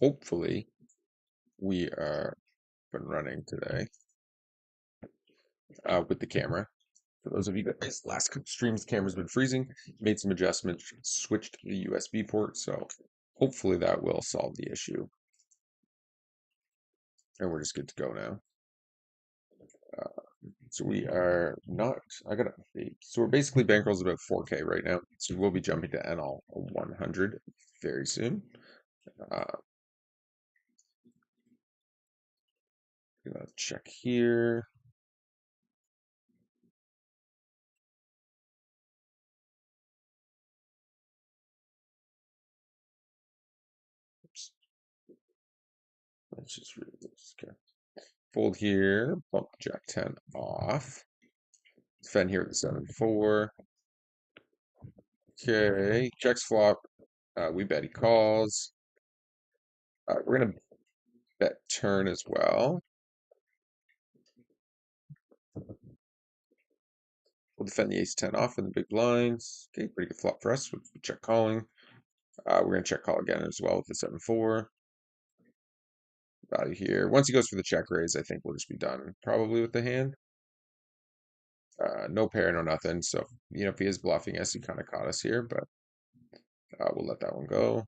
hopefully we are been running today with the camera. For those of you guys, last stream's camera's been freezing. Made some adjustments, switched to the USB port, so hopefully that will solve the issue. And we're just good to go now. So we are not, I gotta update. So we're basically bankrolls about 4K right now. So we'll be jumping to NL 100 very soon. Uh, gonna check here. Oops, let's just read this. Okay. Fold here, bump Jack 10 off. Defend here with the 7-4. Okay, checks flop. We bet he calls. We're gonna bet turn as well. We'll defend the ace 10 off in the big blinds. Okay, pretty good flop for us with check calling. We're gonna check call again as well with the 7-4. Value here. Once he goes for the check raise, I think we'll just be done probably with the hand. No pair, no nothing. So, if he is bluffing us, he kind of caught us here, but we'll let that one go.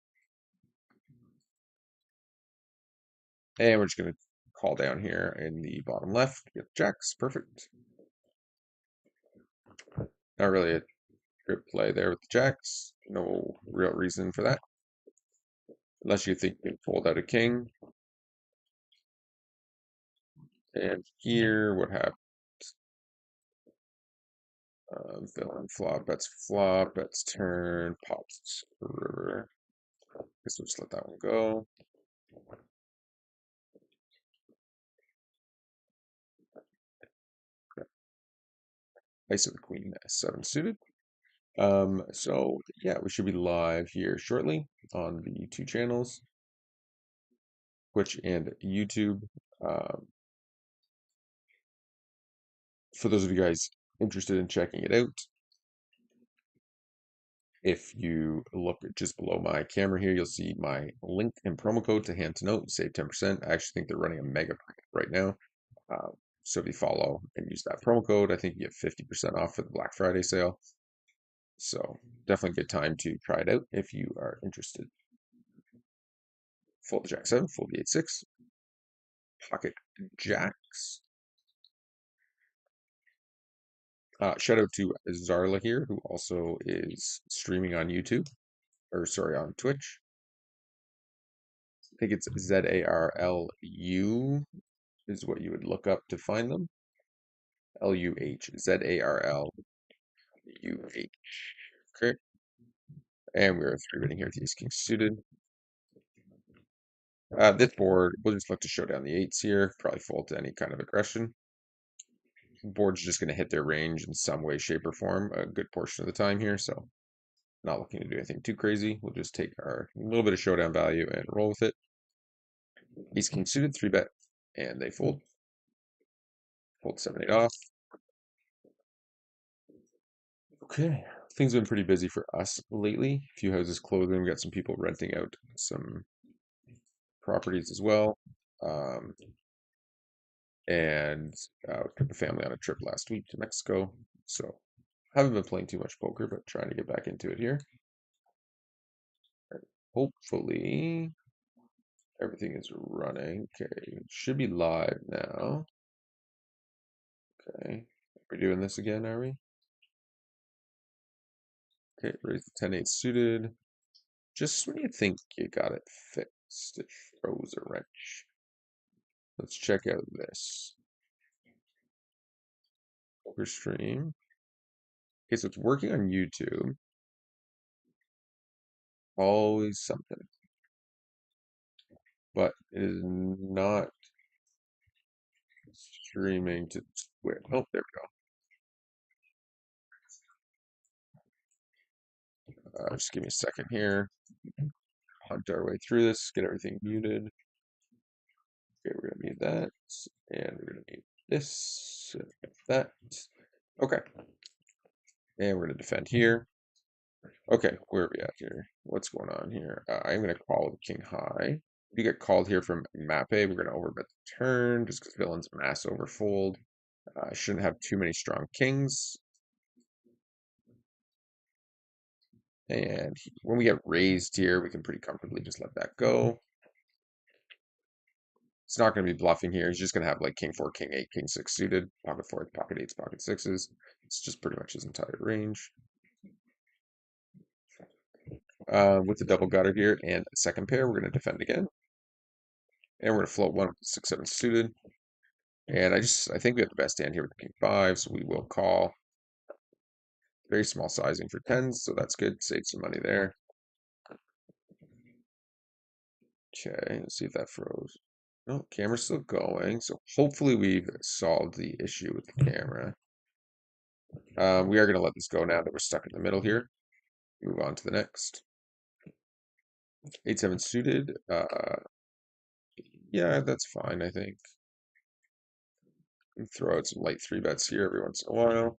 And we're just going to call down here in the bottom left. Get jacks. Perfect. Not really a good play there with the jacks. No real reason for that. Unless you think you can fold out a king. And here, what happens? Villain flop, bets turn, pops river. Guess we'll just let that one go. Ace of the queen, S7 suited. So yeah, we should be live here shortly on the two channels, Twitch and YouTube. Um, for those of you guys interested in checking it out, if you look just below my camera here, you'll see my link and promo code to hand to note, save 10%. I actually think they're running a mega right now. So if you follow and use that promo code, I think you get 50% off for the Black Friday sale. So definitely a good time to try it out if you are interested. Fold the Jack 7, fold the 8-6, pocket jacks. Shout out to Zarla here, who also is streaming on YouTube, or sorry, on Twitch. I think it's Zarlu is what you would look up to find them. Luh, Zarluh. Okay. And we're 3-betting here with the ace king suited. This board, we'll just look to show down the eights here, probably fold to any kind of aggression. Board's just going to hit their range in some way, shape, or form a good portion of the time here, so not looking to do anything too crazy. We'll just take our little bit of showdown value and roll with it. Ace king suited, 3-bet, and they fold. Fold 7-8 off. Okay, things have been pretty busy for us lately. A few houses closing. We got some people renting out some properties as well. And took the family on a trip last week to Mexico. So haven't been playing too much poker, but trying to get back into it here. Hopefully everything is running. Okay, should be live now. Okay, we're doing this again, are we? Okay, raise the 10-8 suited. Just when you think you got it fixed, it throws a wrench. Let's check out this poker stream. Okay, so it's working on YouTube. Always something. But it is not streaming to Twitch. Oh, there we go. Just give me a second here. Hunt our way through this, get everything muted. Okay, we're gonna mute that, and we're gonna mute this, that. Okay, and we're gonna defend here. Okay, where are we at here? What's going on here? I'm gonna call the king high. If you get called here from Mape, we're going to overbet the turn just because villains mass overfold. Shouldn't have too many strong kings. And when we get raised here, we can pretty comfortably just let that go. It's not going to be bluffing here. He's just going to have like king 4, king 8, king 6 suited, pocket 4s, pocket 8s, pocket 6s. It's just pretty much his entire range. With the double gutter here and a second pair, we're going to defend again. And we're going to float one with 6, 7 suited. And I think we have the best hand here with the king 5, so we will call. Very small sizing for 10s, so that's good. Save some money there. Okay, let's see if that froze. No, camera's still going, so hopefully we've solved the issue with the camera. We are going to let this go now that we're stuck in the middle here. Move on to the next. 8-7 suited. Yeah, that's fine, I think. And throw out some light 3-bets here every once in a while.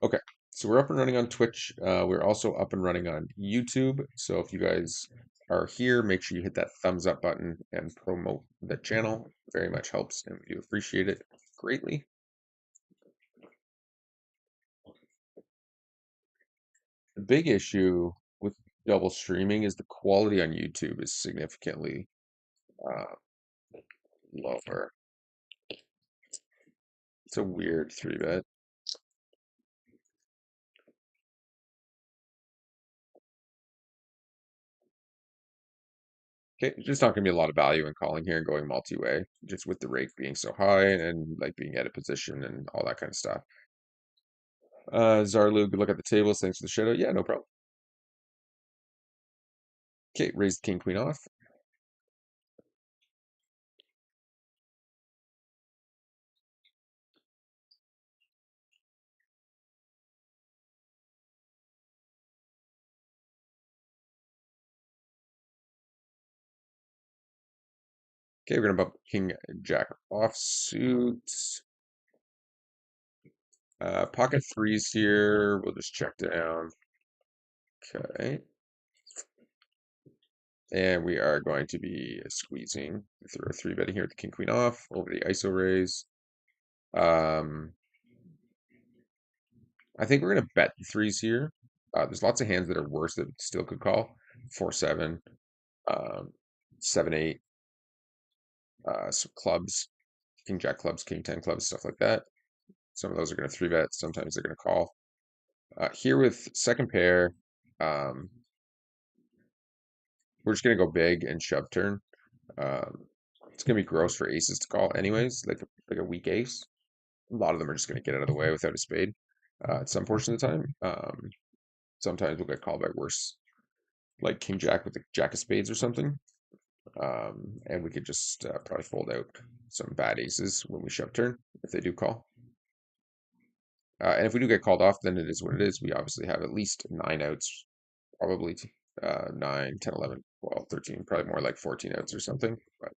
Okay, so we're up and running on Twitch. We're also up and running on YouTube. So if you guys are here, make sure you hit that thumbs up button and promote the channel. Very much helps, and we do appreciate it greatly. The big issue with double streaming is the quality on YouTube is significantly uh, lower. It's a weird 3-bet. Okay, just not gonna be a lot of value in calling here and going multi-way, just with the rake being so high and like being out of position and all that kind of stuff. Zarlu, good look at the tables. Thanks for the shout out. Yeah, no problem. Okay, raise the king queen off. Okay, we're gonna bump king jack offsuit. Pocket threes here. We'll just check down. Okay. And we are going to be squeezing through a 3-betting here with the king queen off over the ISO raise. Um, I think we're gonna bet the threes here. There's lots of hands that are worse that still could call. 4-7, um, 7-8, some clubs, king jack clubs, king 10 clubs, stuff like that. Some of those are gonna 3-bet. Sometimes they're gonna call. Here with second pair, um, we're just gonna go big and shove turn. Um, it's gonna be gross for aces to call anyways, like a weak ace. A lot of them are just gonna get out of the way without a spade at some portion of the time. Sometimes we'll get called by worse, like king jack with the jack of spades or something. And we could just probably fold out some bad aces when we shove turn if they do call. And if we do get called off, then it is what it is. We obviously have at least 9 outs, probably 9, 10, 11, 12, 13, probably more like 14 outs or something. But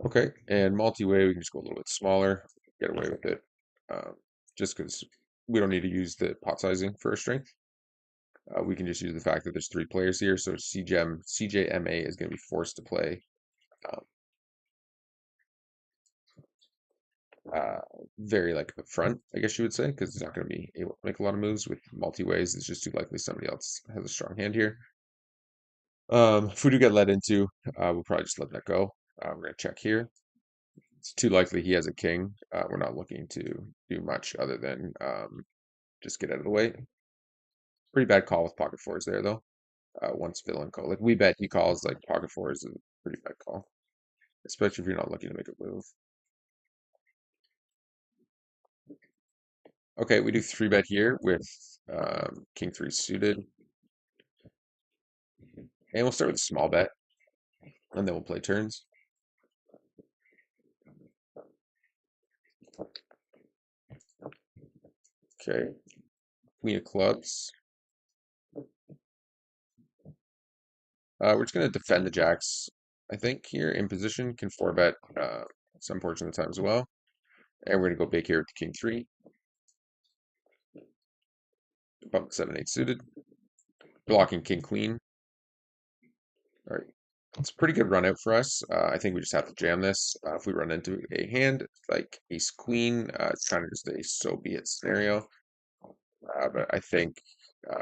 okay, and multi-way, we can just go a little bit smaller, get away with it, um, just because we don't need to use the pot sizing for our strength. We can just use the fact that there's 3 players here, so CJMA is going to be forced to play um, uh, very like up front, I guess you would say, because he's not going to be able to make a lot of moves with multi-ways. It's just too likely somebody else has a strong hand here. If we do get led into, we'll probably just let that go. We're going to check here. It's too likely he has a king. We're not looking to do much other than just get out of the way. Pretty bad call with pocket fours there, though. Once villain call. Like, we bet he calls, like, pocket fours is a pretty bad call. Especially if you're not looking to make a move. Okay, we do 3-bet here with king 3 suited. And we'll start with a small bet. And then we'll play turns. Okay. Queen of clubs. We're just going to defend the jacks, I think, here in position. Can 4-bet some portion of the time as well. And we're going to go big here with the king 3. Bump 7-8 suited. Blocking king queen. All right. It's a pretty good run out for us. I think we just have to jam this. If we run into a hand like ace queen, it's kind of just a so be it scenario. But I think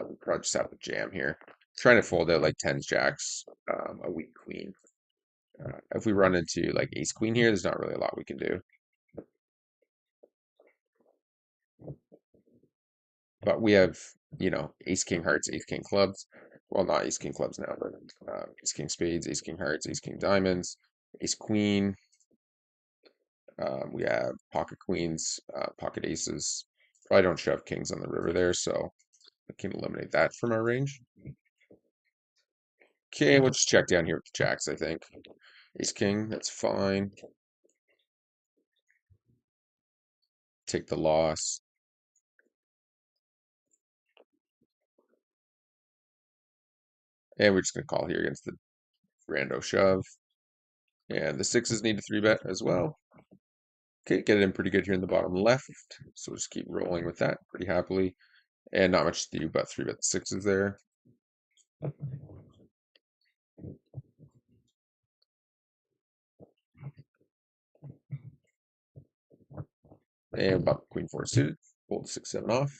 we probably just have to jam here. Trying to fold out like tens jacks, a weak queen. If we run into like ace queen here, there's not really a lot we can do. But we have, ace king hearts, ace king clubs. Well, not ace king clubs now, but ace king spades, ace king hearts, ace king diamonds, ace queen. We have pocket queens, pocket aces. Probably don't shove kings on the river there, so I can eliminate that from our range. Okay, we'll just check down here with the jacks, I think. Ace king, that's fine. Take the loss. And we're just going to call here against the rando shove. And the sixes need a three bet as well. Okay, get it in pretty good here in the bottom left. So we'll just keep rolling with that pretty happily. And not much to do but three bet the sixes there. And bump queen four suited. Fold 6-7 off.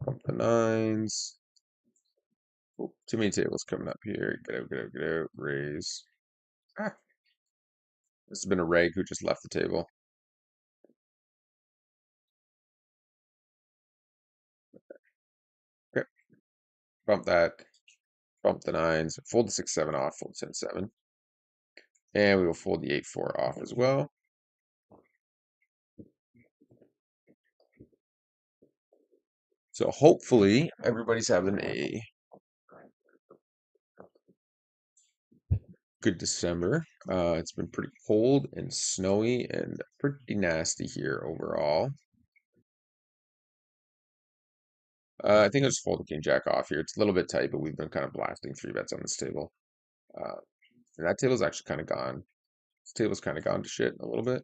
Bump the nines. Oh, too many tables coming up here. Get out, get out, get out. Raise. Ah, this has been a reg who just left the table. Okay, bump that. Bump the nines. Fold the 6-7 off. Fold 10-7. And we will fold the 8-4 off as well. So hopefully everybody's having a good December. It's been pretty cold and snowy and pretty nasty here overall. I think I'll just fold the king jack off here. It's a little bit tight, but we've been kind of blasting three bets on this table. And that table's actually kind of gone. This table's kind of gone to shit a little bit.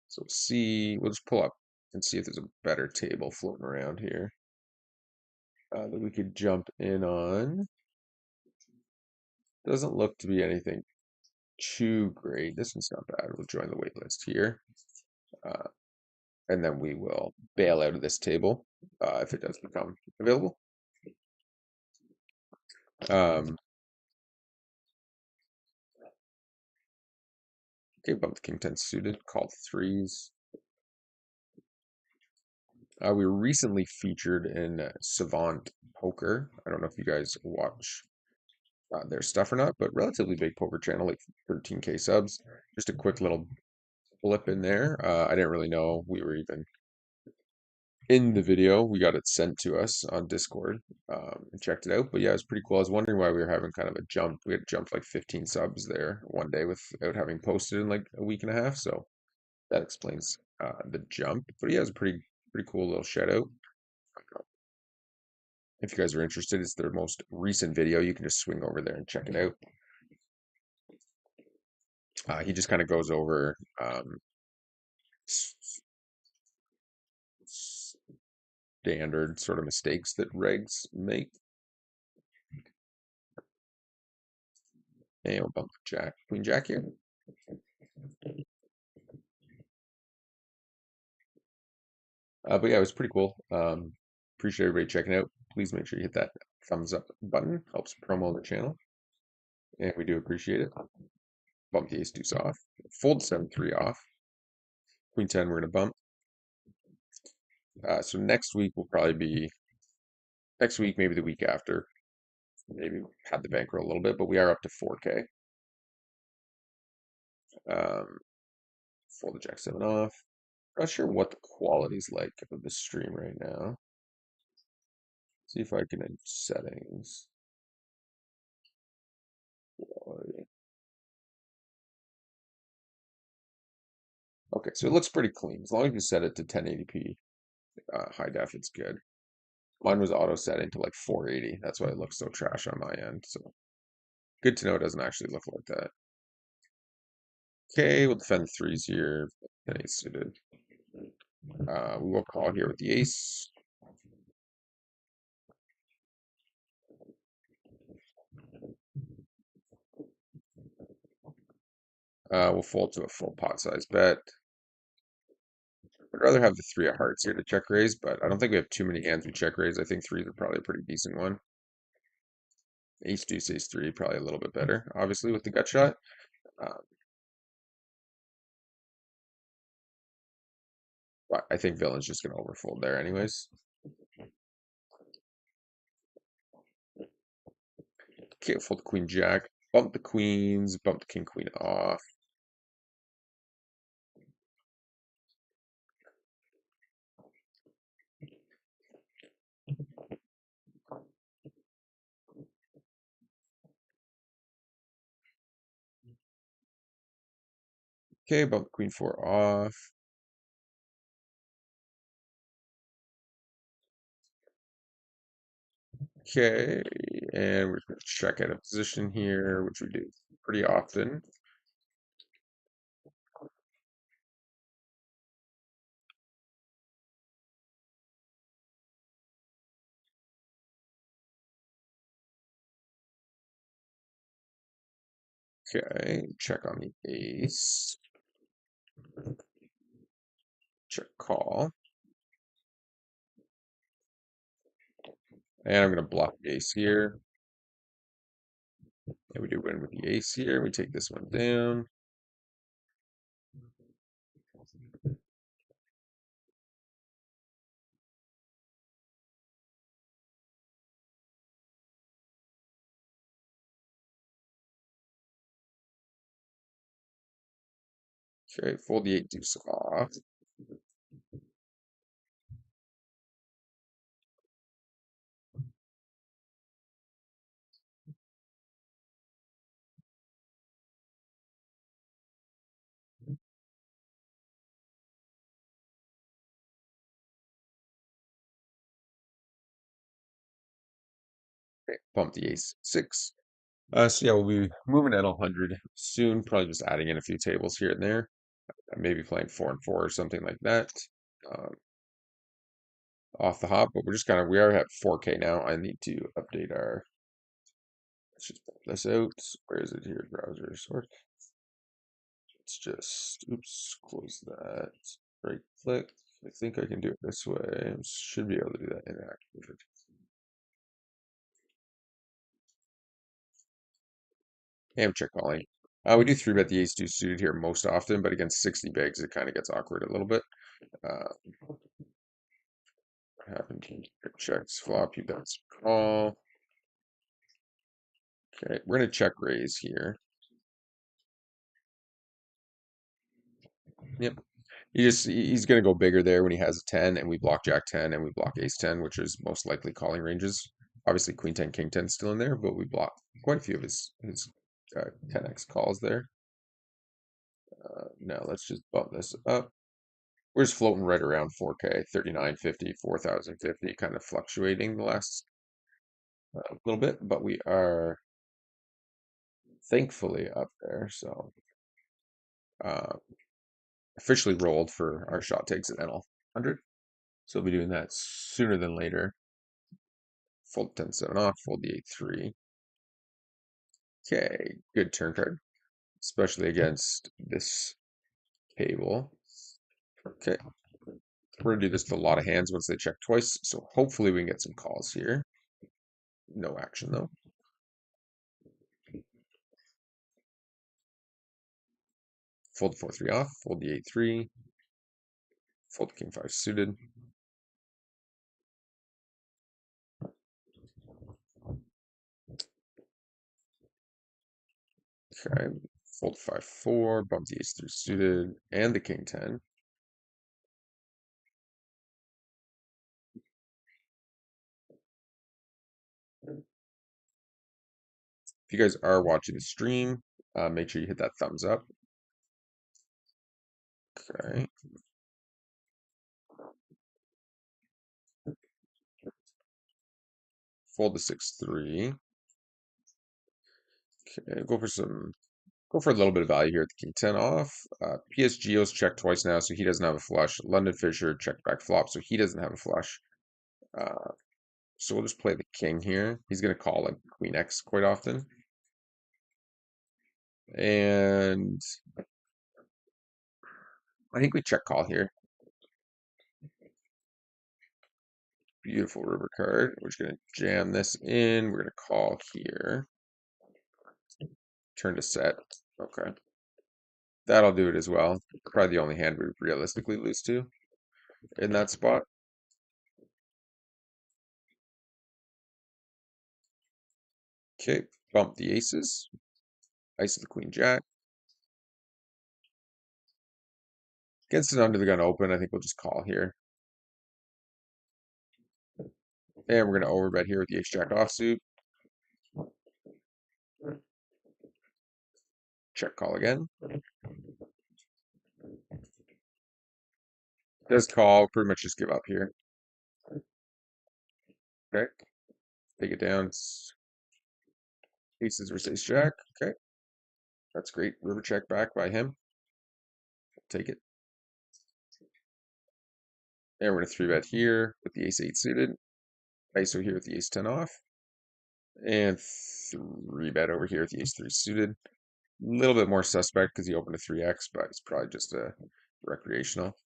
So we'll see. We'll just pull up and see if there's a better table floating around here that we could jump in on. Doesn't look to be anything too great. This one's not bad. We'll join the wait list here. Uh, and then we will bail out of this table if it does become available. Okay, bump the king 10 suited, call the threes. We were recently featured in Savant Poker. I don't know if you guys watch their stuff or not, but relatively big poker channel, like 13K subs. Just a quick little blip in there. I didn't really know we were even in the video. We got it sent to us on Discord and checked it out. But yeah, it was pretty cool. I was wondering why we were having kind of a jump. We had jumped like 15 subs there one day without having posted in like a week and a half. So that explains the jump. But yeah, it was a pretty cool little shout out. If you guys are interested, it's their most recent video. You can just swing over there and check it out. He just kind of goes over standard sort of mistakes that regs make. And we'll bump Jack, Queen Jack here. But yeah, it was pretty cool. Appreciate everybody checking out. Please make sure you hit that thumbs up button. Helps promo the channel. And we do appreciate it. Bump the ace deuce off. Fold 7-3 off. Queen 10 we're going to bump. So next week will probably be next week, maybe the week after. Maybe had the bankroll a little bit, but we are up to 4K. Fold the jack 7 off. Not sure what the quality's like of the stream right now. See if I can edit settings. Quality. Okay, so it looks pretty clean. As long as you set it to 1080p high def, it's good. Mine was auto setting to like 480. That's why it looks so trash on my end. So good to know it doesn't actually look like that. Okay, we'll defend the threes here. And ace suited. We will call here with the ace. We'll fold to a full pot size bet. I'd rather have the three of hearts here to check raise, but I don't think we have too many hands we check raise. I think threes are probably a pretty decent one. Ace deuce ace three probably a little bit better, obviously with the gut shot. Um, but I think villain's just gonna overfold there anyways. Okay, fold the queen jack, bump the queens, bump the king queen off. Okay, bump the queen four off. Okay, and we're gonna check out a position here, which we do pretty often. Okay, check on the ace. Check call. And I'm gonna block the ace here. And we do win with the ace here. We take this one down. Okay, fold the eight deuce off. Okay, bump the ace six. So yeah, we'll be moving at 100 soon. Probably just adding in a few tables here and there. Maybe playing 4 and 4 or something like that. Um, Off the hop, but we're just kind of we are at 4K now. I need to update our. Let's just pull this out. Where is it here? Browser sort. Let's just oops, close that. Right click. I think I can do it this way. Should be able to do that inactive. Ham check calling. We do three bet the ace two suited here most often, but against 60 bigs, it kind of gets awkward a little bit. Uh, what happened to checks flop? You bets call. Okay, we're gonna check raise here. Yep. He's gonna go bigger there when he has a 10 and we block Jack 10 and we block Ace 10, which is most likely calling ranges. Obviously Queen 10, King 10 still in there, but we block quite a few of his 10x calls there. Now let's just bump this up. We're just floating right around 4K, 3950, 4050, kind of fluctuating the last little bit, but we are thankfully up there. So uh, officially rolled for our shot takes at NL 100. So we'll be doing that sooner than later. Fold 10-7 off, fold the 8-3. Okay, good turn card, especially against this table. Okay, we're gonna do this to a lot of hands once they check twice, so hopefully we can get some calls here. No action though. Fold the 4-3 off, fold the 8-3, fold the king 5 suited. Okay, fold 5-4, bump the ace 3 suited, and the king 10. If you guys are watching the stream, make sure you hit that thumbs up. Okay. Fold the 6-3. Okay, go for a little bit of value here at the king 10 off. PSGO's checked twice now, so he doesn't have a flush. London Fisher checked back flop, so he doesn't have a flush. Uh, so we'll just play the king here. He's going to call like Queen X quite often. And I think we check call here. Beautiful river card. We're just going to jam this in. We're going to call here. Turn to set. Okay. That'll do it as well. Probably the only hand we realistically lose to in that spot. Okay. Bump the aces. Ice of the queen jack. Against an under the gun open, I think we'll just call here. And we're going to overbet here with the ace jack offsuit. Check call again. Does call, pretty much just give up here. Okay. Take it down. It's aces versus ace jack. Okay. That's great. River check back by him. Take it. And we're going to 3-bet here with the ace 8 suited. ISO here with the ace 10 off. And 3-bet over here with the ace 3 suited. A little bit more suspect because he opened a 3x, but it's probably just a recreational.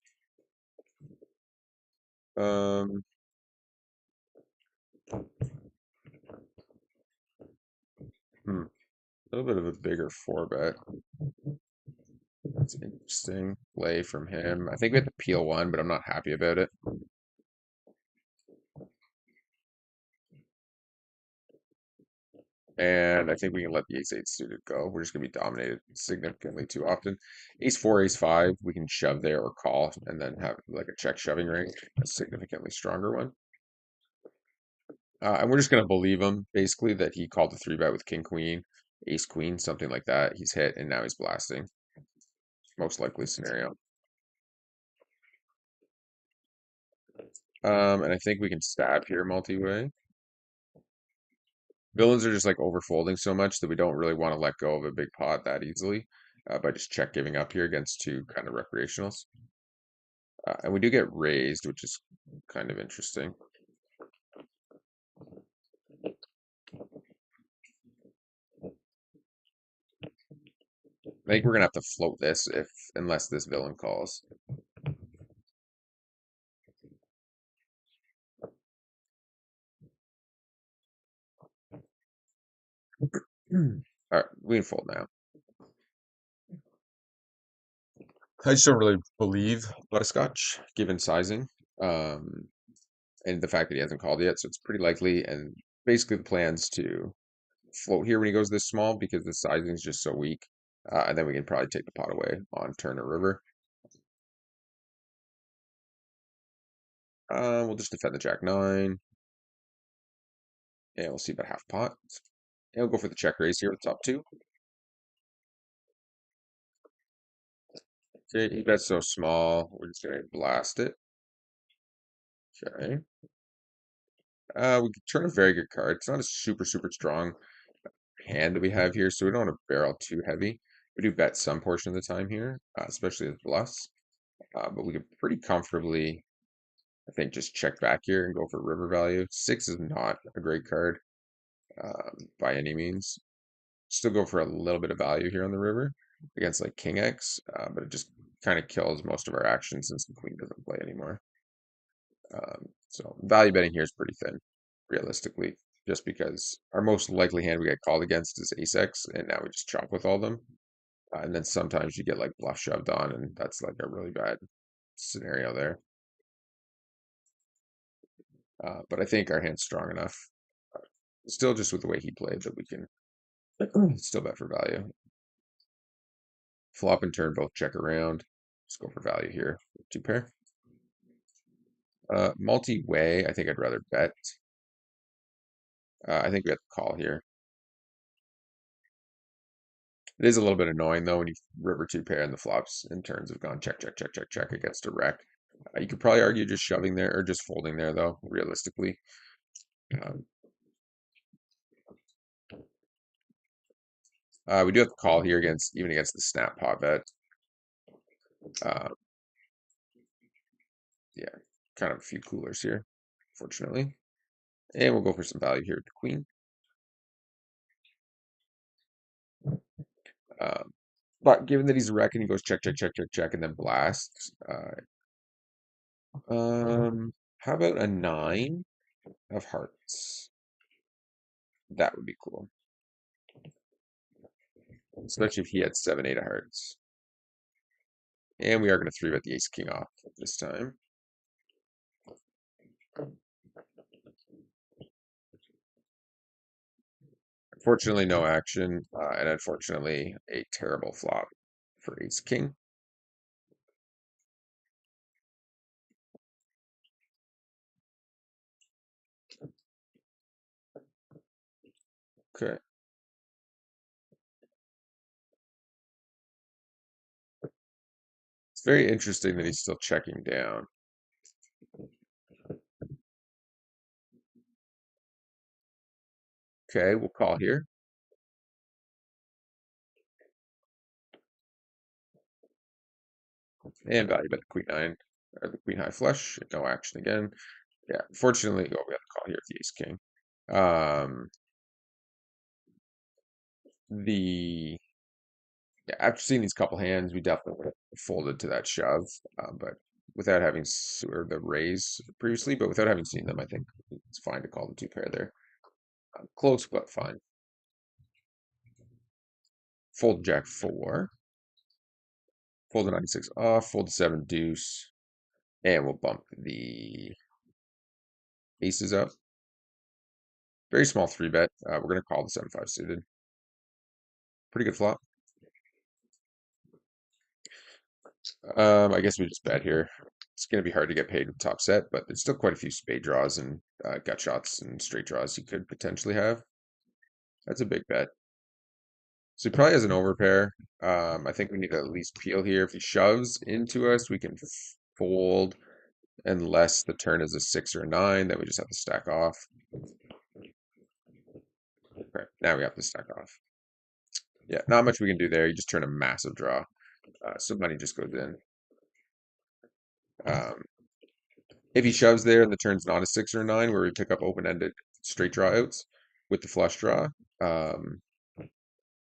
Um, a little bit of a bigger 4-bet. That's an interesting play from him. I think we have to peel one, but I'm not happy about it. And I think we can let the ace 8 suited go. We're just going to be dominated significantly too often. Ace 4, ace 5, we can shove there or call and then have like a check shoving range, a significantly stronger one. And we're just going to believe him basically that he called the 3-bet with king queen, ace queen, something like that. He's hit and now he's blasting. Most likely scenario. And I think we can stab here multi-way. Villains are just like overfolding so much that we don't really want to let go of a big pot that easily by just check giving up here against two kind of recreationals. And we do get raised, which is kind of interesting. I think we're gonna have to float this unless this villain calls. All right, we can fold now. I just don't really believe butterscotch given sizing. Um, and the fact that he hasn't called yet, so it's pretty likely. And basically, the plan's to float here when he goes this small because the sizing is just so weak, and then we can probably take the pot away on turn or river. We'll just defend the jack nine, and we'll see about half pot. And we'll go for the check raise here with top two. Okay, he bets so small, we're just gonna blast it. Okay. We could turn a very good card. It's not a super strong hand that we have here, so we don't want to barrel too heavy. We do bet some portion of the time here, especially with bluffs. But we could pretty comfortably, I think, just check back here and go for river value. 6 is not a great card by any means. Still go for a little bit of value here on the river against like King X, but it just kind of kills most of our action since the queen doesn't play anymore. So value betting here is pretty thin, realistically, just because our most likely hand we get called against is ace X, and now we just chop with all them. And then sometimes you get like bluff shoved on, and that's like a really bad scenario there. But I think our hand's strong enough, still just with the way he played, that we can still bet for value. Flop and turn both check around. Let's go for value here. Two pair. Multi-way, I think I'd rather bet. I think we have to call here. It is a little bit annoying though when you river two pair and the flops and turns have gone check against a wreck. You could probably argue just shoving there or just folding there though, realistically. Um, we do have to call here against even against the snap pot bet. Uh, yeah, kind of a few coolers here, fortunately. And we'll go for some value here with the queen. Um, but given that he's a wreck and he goes check, check, check, check, check, and then blasts, how about a nine of hearts? That would be cool, especially if he had seven, eight of hearts. And we are going to three bet the ace king off this time. Unfortunately, no action, and unfortunately, a terrible flop for ace king. Okay, it's very interesting that he's still checking down. Okay, we'll call here and value bet the queen nine or the queen high flush. No action again. Yeah, fortunately, oh, we have to call here with the ace king. Um, the Yeah, after seeing these couple hands, we definitely folded to that shove, but without having or the raise previously, but without having seen them, I think it's fine to call the two pair there. Close, but fine. Fold jack four, fold the 96 off, fold the seven deuce, and we'll bump the aces up. Very small three bet. We're gonna call the 7-5 suited. Pretty good flop. I guess we just bet here. It's going to be hard to get paid with top set, but there's still quite a few spade draws and gut shots and straight draws you could potentially have. That's a big bet. So he probably has an overpair. I think we need to at least peel here. If he shoves into us, we can fold unless the turn is a six or a nine. Then we just have to stack off. Okay, now we have to stack off. Yeah, not much we can do there. You just turn a massive draw. So money just goes in. Um, If he shoves there and the turn's not a six or a nine, where we pick up open-ended straight draw outs with the flush draw, um,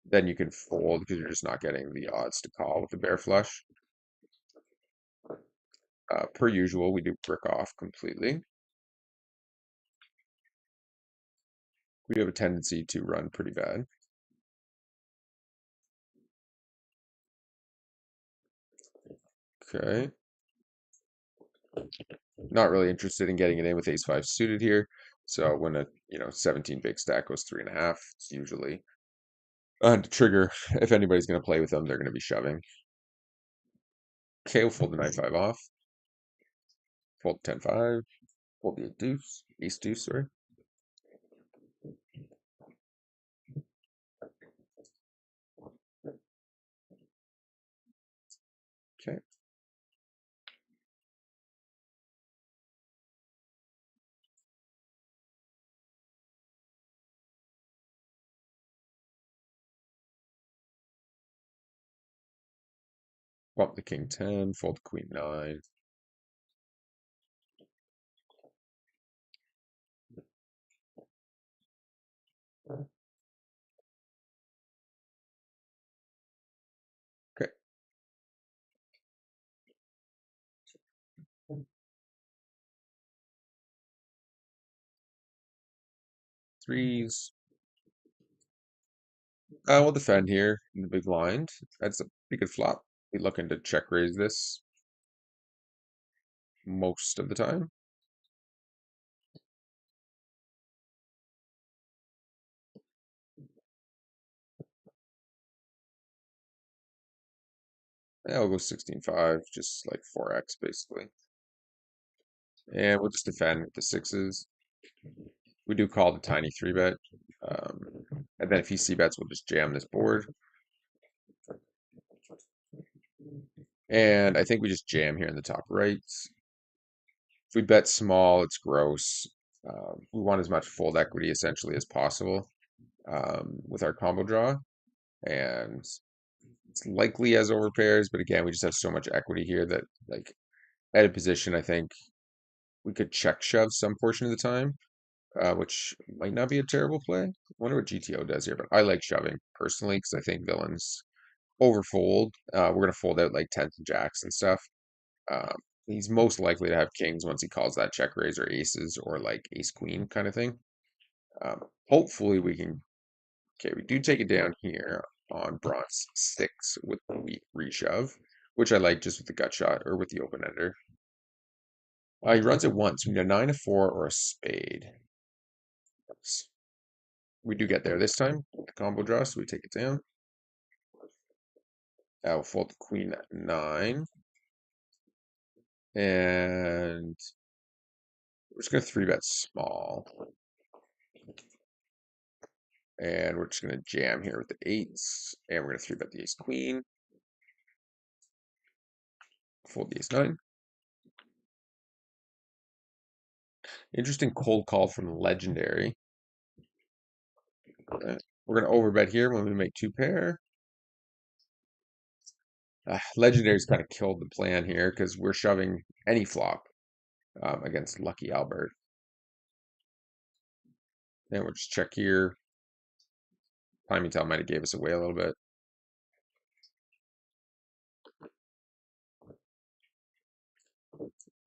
then you can fold because you're just not getting the odds to call with the bare flush. Per usual, we do brick off completely. We have a tendency to run pretty bad. Okay. Not really interested in getting it in with ace five suited here. So when a 17 big stack goes 3.5, it's usually to trigger. If anybody's going to play with them, they're going to be shoving. Okay, we'll fold the 9-5 off. Fold 10-5. Fold the deuce. Ace deuce, sorry. Okay. Bump the king 10, fold queen 9. Okay. Threes. We'll defend here in the big blind. That's a pretty good flop. Be looking to check raise this most of the time. Yeah, we'll go 16-5, just like 4x basically. And we'll just defend with the sixes. We do call the tiny three bet. Um, and then if he c bets, we'll just jam this board. And I think we just jam here in the top right. If we bet small, it's gross. We want as much fold equity essentially as possible with our combo draw. And it's likely as overpairs, but again, we just have so much equity here that like at a position, I think we could check shove some portion of the time, which might not be a terrible play. I wonder what GTO does here, but I like shoving personally because I think villains overfold. We're gonna fold out like tens and jacks and stuff. Um, he's most likely to have kings once he calls that check raise or aces or like ace queen kind of thing. Hopefully we can. Okay, we do take it down here on bronze six with the reshove, which I like just with the gut shot or with the open ender. He runs it once. We need a nine, a four, or a spade. We do get there this time. The combo draw, so we take it down. We'll fold the queen at nine. And we're just going to 3-bet small. And we're just going to jam here with the eights. And we're going to 3-bet the ace queen. Fold the ace nine. Interesting cold call from Legendary. We're going to overbet here when we make two pair. Legendary's kind of killed the plan here because we're shoving any flop against Lucky Albert. And we'll just check here. Timing tell might have gave us away a little bit.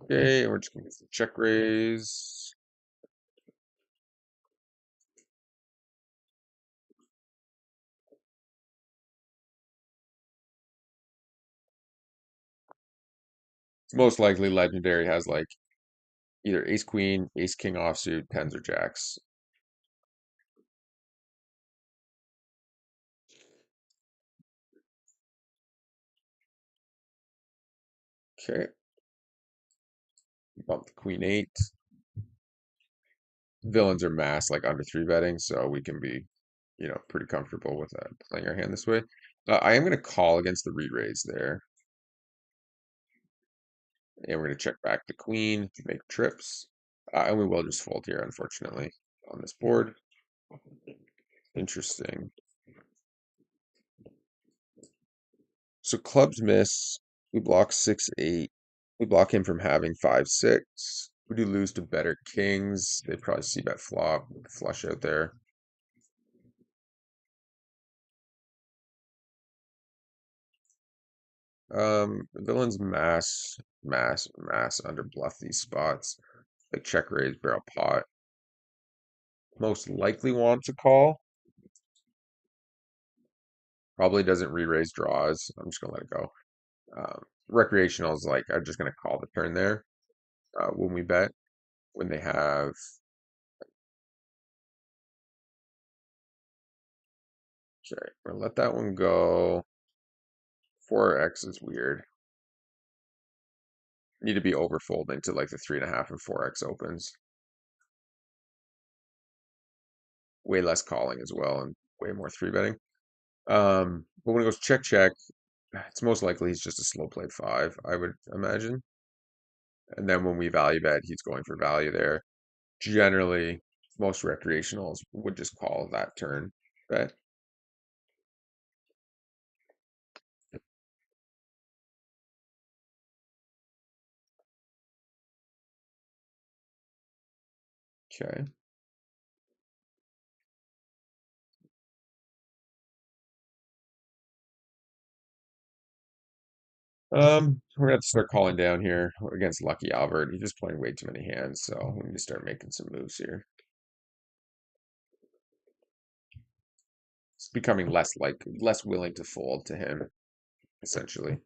Okay, we're just going to check raise. It's most likely Legendary has like either ace queen, ace king offsuit, tens or jacks. Okay. Bump the queen eight. Villains are mass like under 3-betting, so we can be, pretty comfortable with playing our hand this way. I am going to call against the re-raise there. And we're going to check back the queen to make trips. And we will just fold here, unfortunately, on this board. Interesting. So clubs miss. We block 6-8. We block him from having 5-6. We do lose to better kings. They probably see bet flop, flush out there. Villains mass under bluff these spots. Like check raise, barrel pot. Most likely want to call. Probably doesn't re-raise draws. I'm just gonna let it go. Recreational is like I'm just gonna call the turn there when we bet when they have. Okay, we're gonna let that one go. 4x is weird. Need to be overfolding to like the 3.5 and 4x opens. Way less calling as well and way more 3-betting. But when it goes check check, it's most likely he's just a slow played 5, I would imagine. And then when we value bet, he's going for value there. Generally, most recreationals would just call that turn bet. Okay. We're gonna have to start calling down here against Lucky Albert. He's just playing way too many hands, so we need to start making some moves here. It's becoming less willing to fold to him, essentially.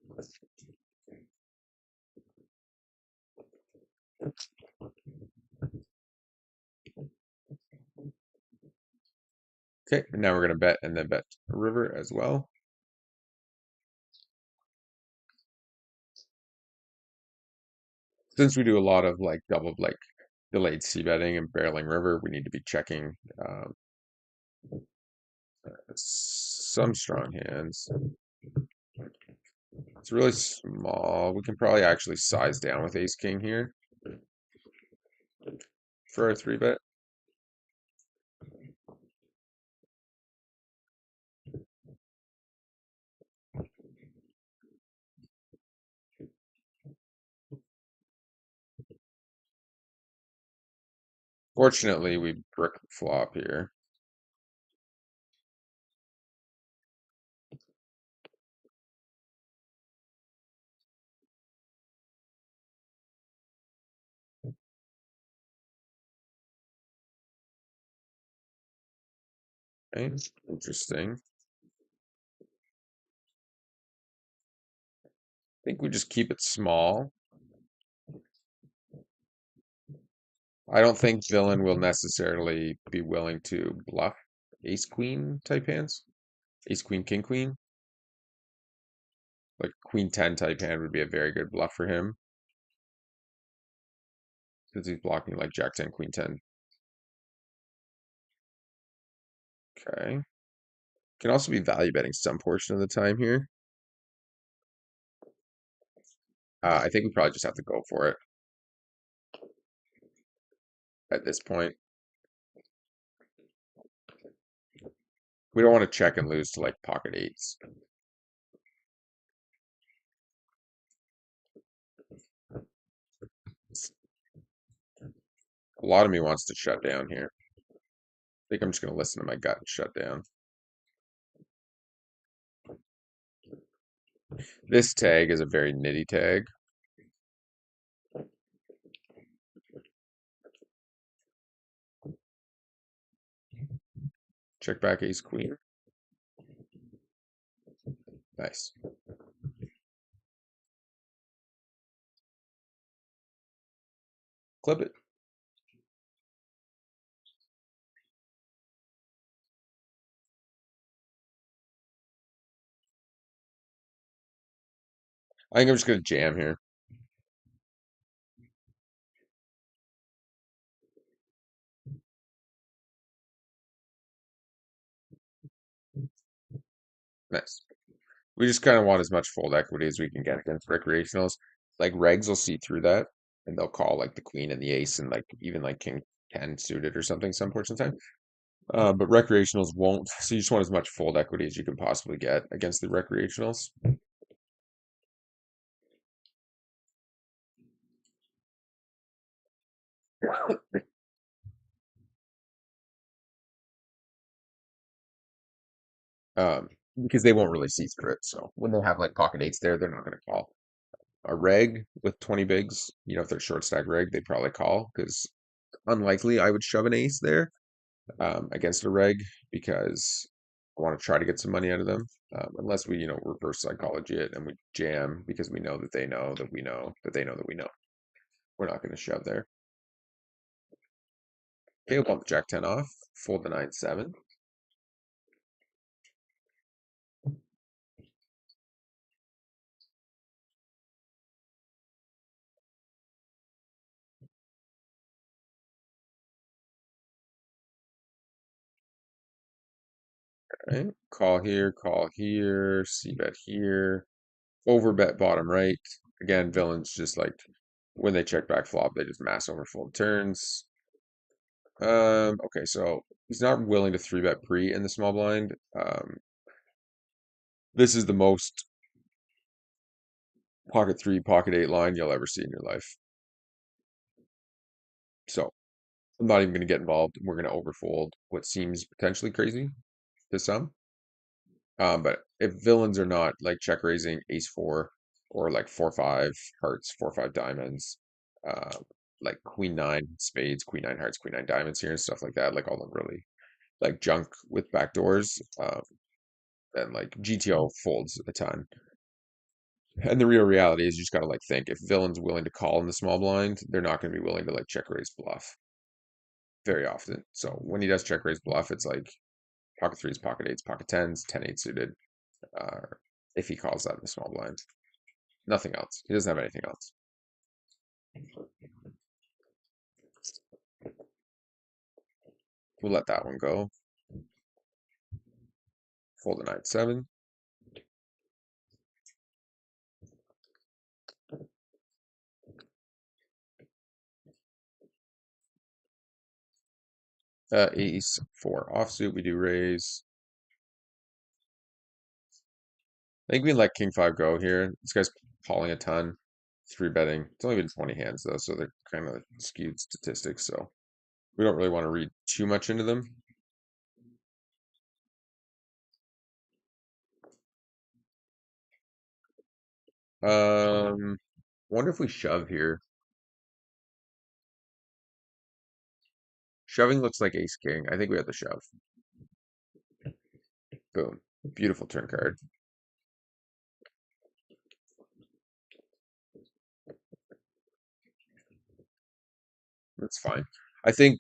Okay, and now we're gonna bet and then bet river as well. Since we do a lot of like double like delayed c betting and barreling river, we need to be checking some strong hands. It's really small. We can probably actually size down with ace king here for our 3-bet. Fortunately, we brick the flop here. Okay, interesting. I think we just keep it small. I don't think villain will necessarily be willing to bluff ace queen type hands. Ace queen, king queen. Like queen 10 type hand would be a very good bluff for him because he's blocking like jack 10, queen 10. Okay. Can also be value betting some portion of the time here. I think we probably just have to go for it at this point. We don't want to check and lose to like pocket eights. A lot of me wants to shut down here. I think I'm just going to listen to my gut and shut down. This tag is a very nitty tag. Check back ace queen. Nice. Clip it. I think I'm just going to jam here. Nice. We just kind of want as much fold equity as we can get against recreationals. Like regs will see through that and they'll call like the queen and the ace and like even like king 10 suited or something some portion of the time. But recreationals won't. So you just want as much fold equity as you can possibly get against the recreationals. Because they won't really see through it. So when they have like pocket eights there, they're not going to call. A reg with 20 bigs, if they're short stack reg, they'd probably call because unlikely I would shove an ace there against a reg because I want to try to get some money out of them. Unless we, reverse psychology it and we jam because we know that they know that we know that they know that we know. We're not going to shove there. Okay, we'll bump jack 10 off, fold the 9-7. Right, call here, c bet here, over bet bottom right. Again, villains just like when they check back flop, they just mass overfold turns. Okay, so he's not willing to 3-bet pre in the small blind. This is the most pocket 3, pocket 8 line you'll ever see in your life. So I'm not even going to get involved. We're going to overfold what seems potentially crazy to some. But if villains are not like check raising ace 4 or like 4-5 hearts, 4-5 diamonds, uh, like queen 9 spades, queen 9 hearts, queen 9 diamonds here and stuff like that, like all the really like junk with backdoors, then like GTO folds a ton. And the real reality is you just gotta like think if villain's willing to call in the small blind, they're not gonna be willing to like check raise bluff very often. So when he does check raise bluff, it's like pocket threes, pocket eights, pocket tens, 10-8 suited. Uh, if he calls that in the small blind, nothing else. He doesn't have anything else. We'll let that one go. Fold a 9-7. Ace 4 offsuit. We do raise. I think we let King 5 go here. This guy's calling a ton. 3-betting. It's only been 20 hands though, so they're kind of skewed statistics. So we don't really want to read too much into them. Wonder if we shove here. Shoving looks like ace king. I think we have to shove. Boom. Beautiful turn card. That's fine. I think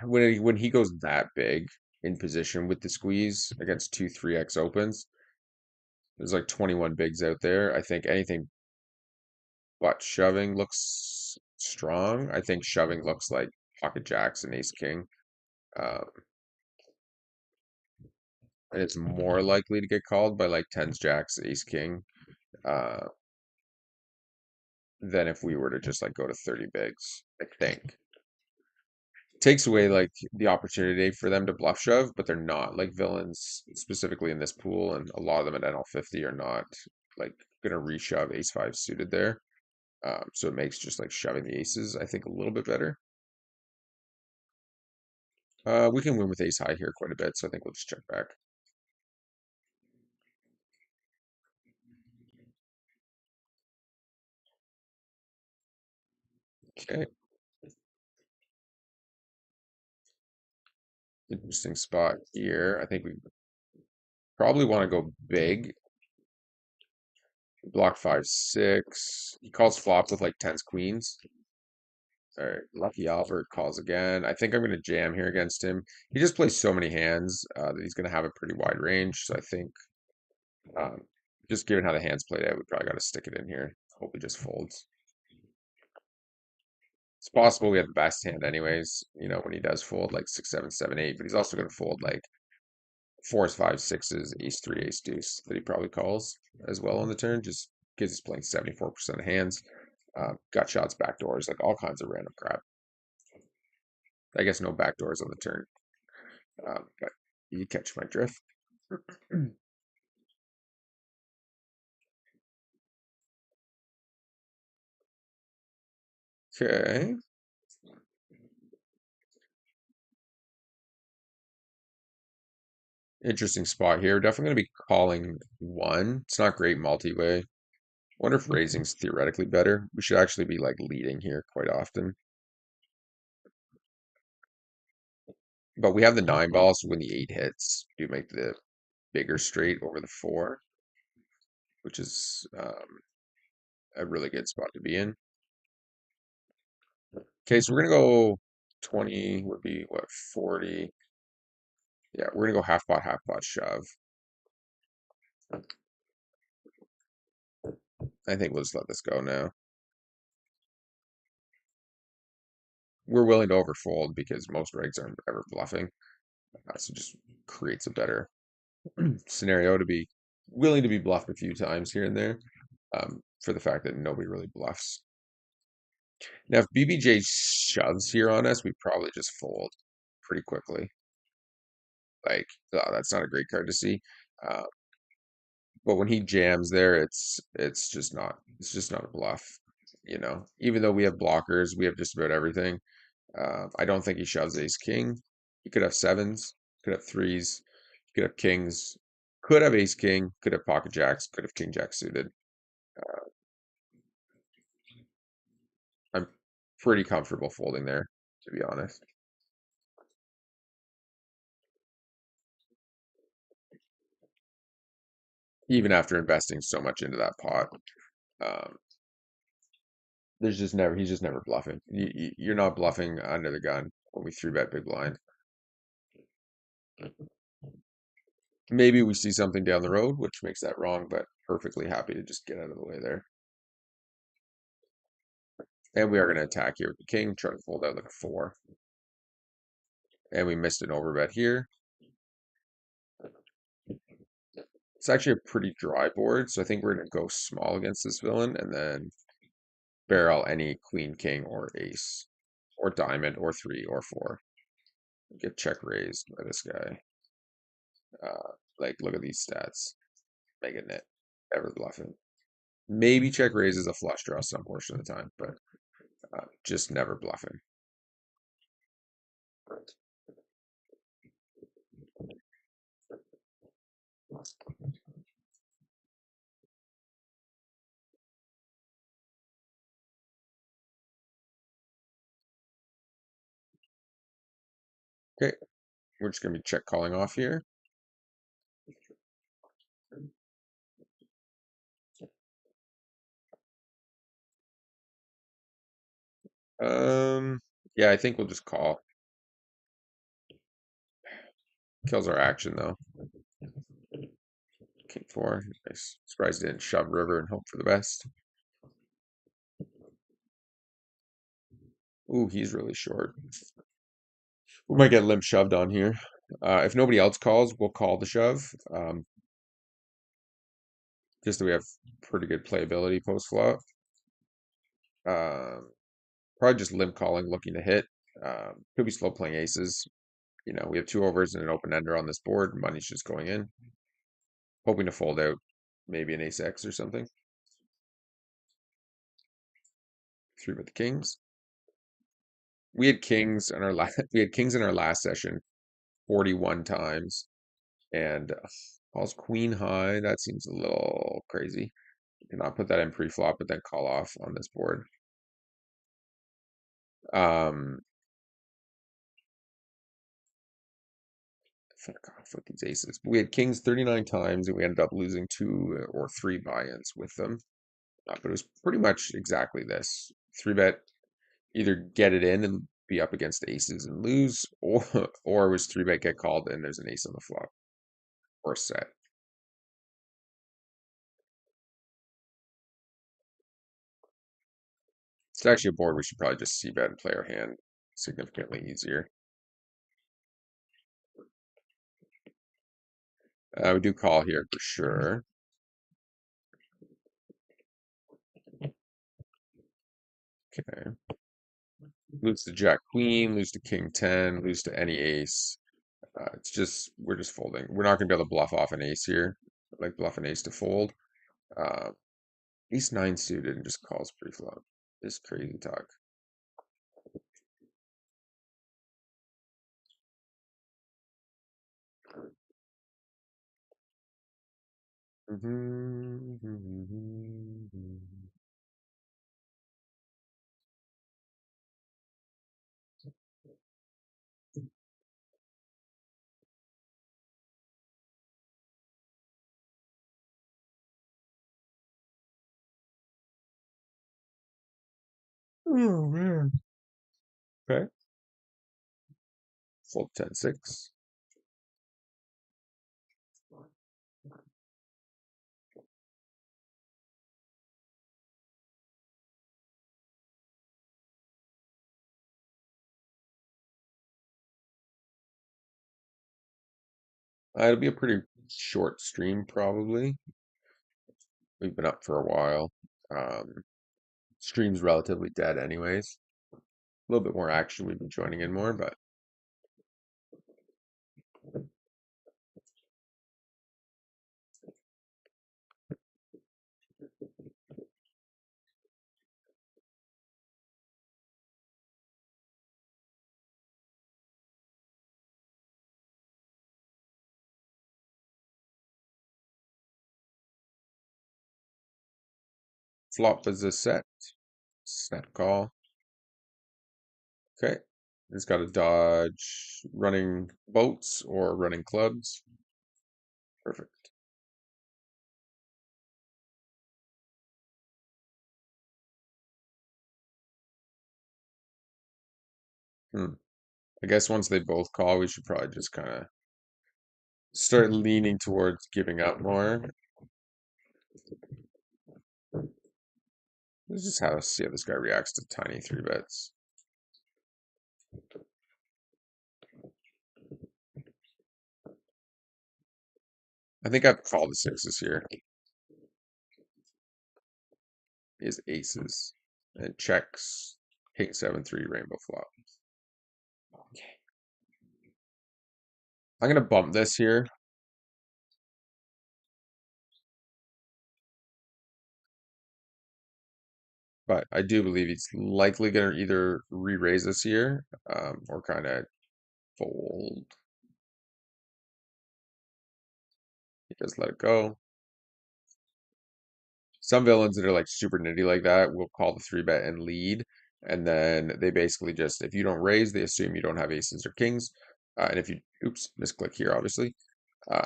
when he goes that big in position with the squeeze against two 3x opens, there's like 21 bigs out there. I think anything but shoving looks strong. I think shoving looks like pocket jacks and ace king. Um, and it's more likely to get called by like tens, jacks, ace king, uh, than if we were to just like go to 30 bigs. I think takes away like the opportunity for them to bluff shove, but they're not like villains specifically in this pool, and a lot of them at NL50 are not like gonna reshove ace five suited there. So it makes just like shoving the aces, I think, a little bit better. We can win with ace high here quite a bit, so I think we'll just check back. Okay, interesting spot here. I think we probably want to go big. Block 5-6. He calls flop with like tens queens. All right, Lucky Albert calls again. I think I'm going to jam here against him. He just plays so many hands that he's going to have a pretty wide range. So I think, um, just given how the hands played out, we probably got to stick it in here. Hope he just folds. It's possible we have the best hand anyways, when he does fold like 6, 7, 7, 8, but he's also going to fold like fours, fives, sixes, ace three, ace deuce that he probably calls as well on the turn, just because he's playing 74% of hands. Gut shots, backdoors, like all kinds of random crap. I guess no backdoors on the turn. But you catch my drift. Okay. Interesting spot here. Definitely going to be calling one. It's not great multi-way. Wonder if raising's theoretically better. We should actually be like leading here quite often. But we have the 9 ball, so when the 8 hits, we do make the bigger straight over the 4, which is a really good spot to be in. Okay, so we're gonna go 20 would be what, 40. Yeah, we're gonna go half pot shove. I think we'll just let this go now. We're willing to overfold because most regs aren't ever bluffing. So just creates a better scenario to be willing to be bluffed a few times here and there, for the fact that nobody really bluffs. Now, if BBJ shoves here on us, we probably just fold pretty quickly. Like, that's not a great card to see. Uh, but when he jams there, it's just not a bluff. Even though we have blockers, we have just about everything. I don't think he shoves ace king. He could have sevens, could have threes, could have kings, could have ace king, could have pocket jacks, could have king jack suited. I'm pretty comfortable folding there, to be honest. Even after investing so much into that pot, um, he's just never bluffing. You're not bluffing under the gun when we three bet big blind. Maybe we see something down the road, which makes that wrong, but perfectly happy to just get out of the way there. And we are going to attack here with the king, try to fold out like a 4. And we missed an overbet here. It's actually a pretty dry board, so I think we're going to go small against this villain and then barrel any queen, king, or ace, or diamond, or 3, or 4. Get check raised by this guy. Like, look at these stats. Mega net, ever bluffing. Maybe check raises a flush draw some portion of the time, but just never bluffing. Okay, we're just gonna be check calling off here. Yeah, I think we'll just call. Kills our action though. King four. Nice. Surprised he didn't shove river and hope for the best. Ooh, he's really short. We might get limp shoved on here. If nobody else calls, we'll call the shove. Just that we have pretty good playability post flop. Probably just limp calling, looking to hit. Could be slow playing aces. You know, we have two overs and an open ender on this board. Money's just going in. Hoping to fold out maybe an ace X or something. Three with the kings. We had kings in our last we had kings in our last session 41 times. And calls queen high. That seems a little crazy. You cannot put that in pre-flop, but then call off on this board. Um, fuck off with these aces. We had kings 39 times, and we ended up losing two or three buy-ins with them. But it was pretty much exactly this. Three bet, either get it in and be up against aces and lose, or it was three bet get called and there's an ace on the flop or set. It's actually a board we should probably just c bet and play our hand significantly easier. We do call here for sure. Okay. Lose to Jack Queen, lose to King 10, lose to any ace. It's just, we're just folding. We're not going to be able to bluff off an ace here. Like bluff an ace to fold. Uh, Ace 9 suited and just calls pre-flop. This crazy talk. Oh man. Okay. Fold 10-6. It'll be a pretty short stream probably. We've been up for a while. Stream's relatively dead anyways. A little bit more action. We've been joining in more, but flop is a set. Snap call. Okay. It's got to dodge running boats or running clubs. Perfect. Hmm. I guess once they both call, we should probably just kind of start leaning towards giving up more. Let's just see how this guy reacts to tiny three bets. I think I've called the sixes here. He has aces and checks. King 7-3 rainbow flop. Okay. I'm gonna bump this here. But I do believe he's likely going to either re-raise this here or kind of fold. He does let it go. Some villains that are like super nitty like that will call the three bet and lead. And then they basically just, if you don't raise, they assume you don't have aces or kings. And if you, oops, misclick here, obviously.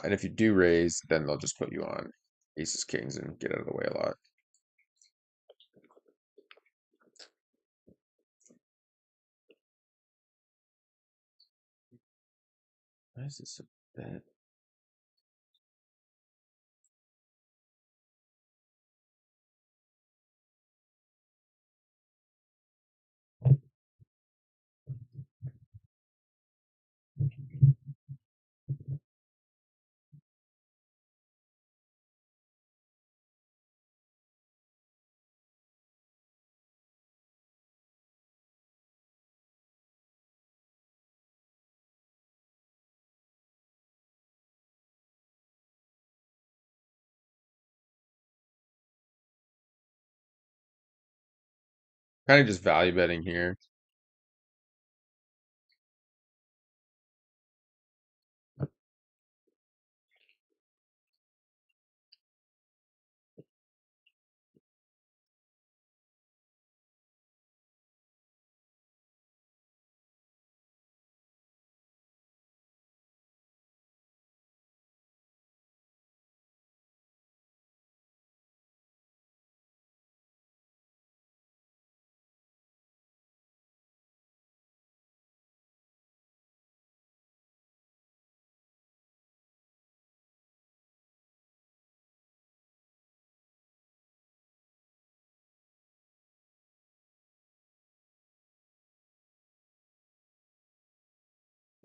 And if you do raise, then they'll just put you on aces, kings, and get out of the way a lot. Why is this a bet? Kind of just value betting here.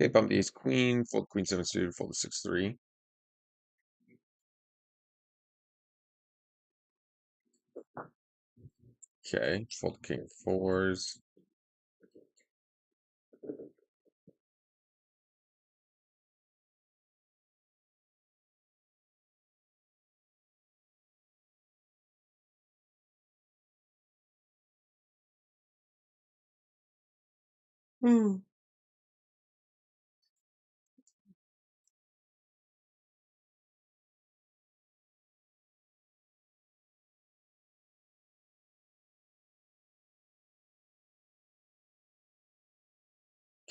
Okay, bump the ace queen, fold queen seven suited, fold the 6-3. Okay, fold the king of fours. Hmm.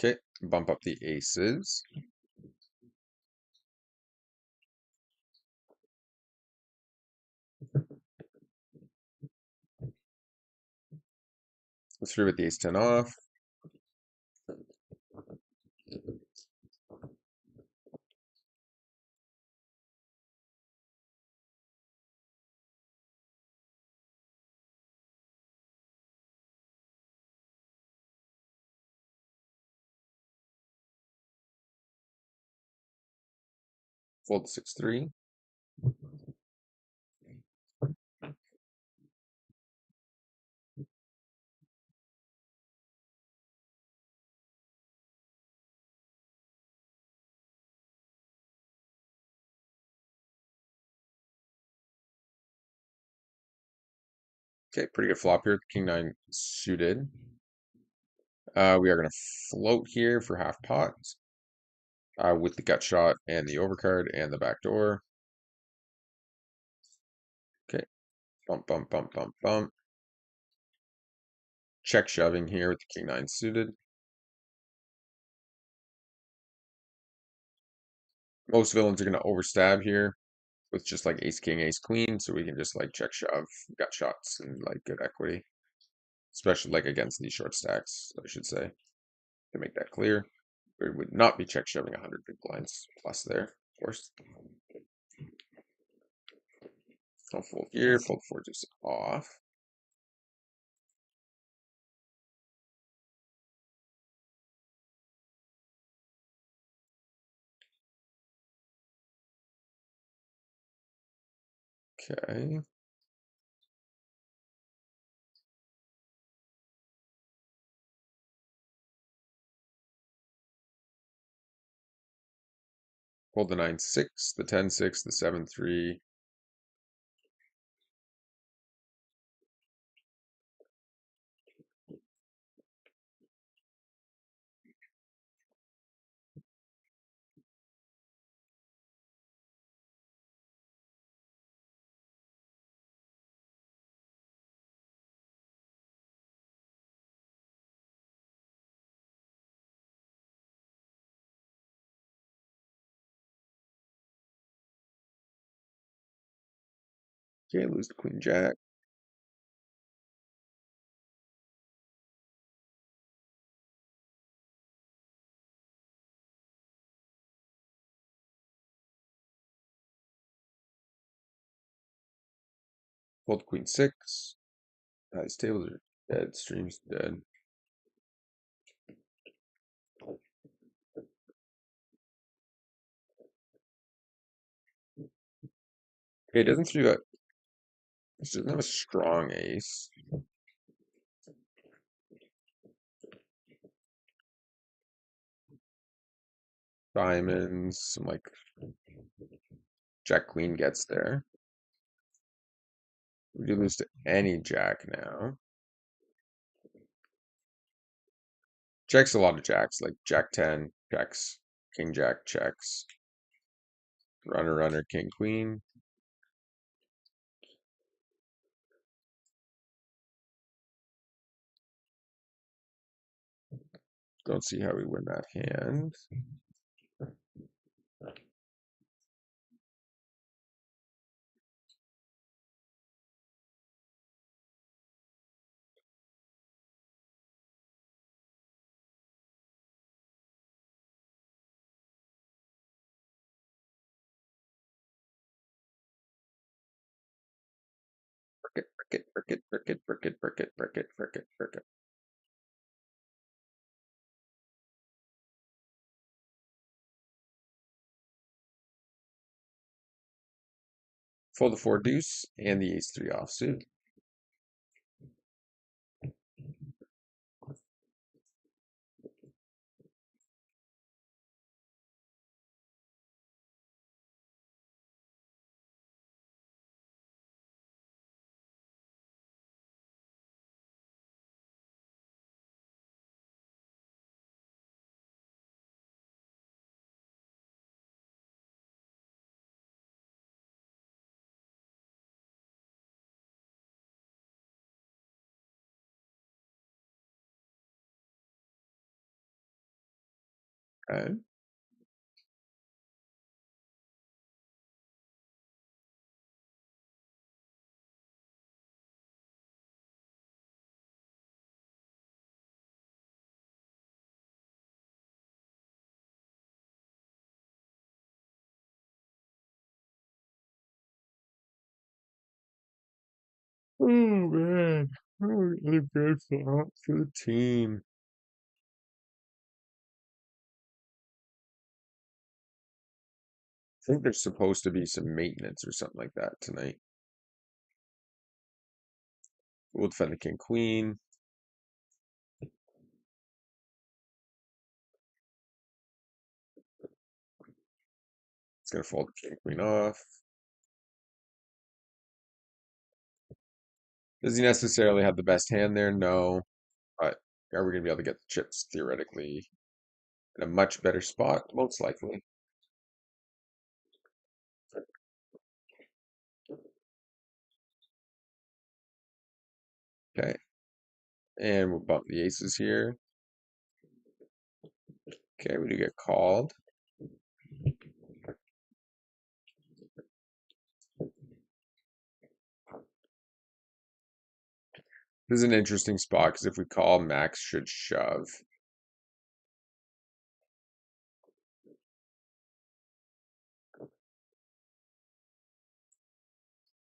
Okay, bump up the aces. Through with the ace 10 off. Fold the 6-3. Okay, pretty good flop here. King 9 suited. We are going to float here for half pot with the gut shot and the overcard and the back door. Okay, bump, bump, bump, bump, bump. Check shoving here with the king 9 suited. Most villains are going to overstab here with just like ace king, ace queen, so we can just like check shove gut shots and like good equity, especially like against these short stacks, I should say, to make that clear. We would not be check shoving 100 big blinds plus there, of course. I'll fold here, fold four just off. Okay. Fold the 9-6, the 10-6, the 7-3. Okay, lose the queen jack. Fold queen six. These tables are dead. Stream's dead. Okay, it doesn't seem that it doesn't have a strong ace. Diamonds, some like Jack Queen gets there. We do lose to any Jack now. Checks a lot of Jacks, like Jack 10, checks, King Jack checks, runner, King Queen. Don't see how we win that hand. Brick it. Fold the four deuce and the ace three offsuit. Okay. Oh man, really good for the team. I think there's supposed to be some maintenance or something like that tonight. We'll defend the king queen. It's gonna fold the king queen off. Does he necessarily have the best hand there? No. But are we gonna be able to get the chips theoretically in a much better spot? Most likely. Okay. And we'll bump the aces here. Okay, we do get called. This is an interesting spot because if we call, Max should shove.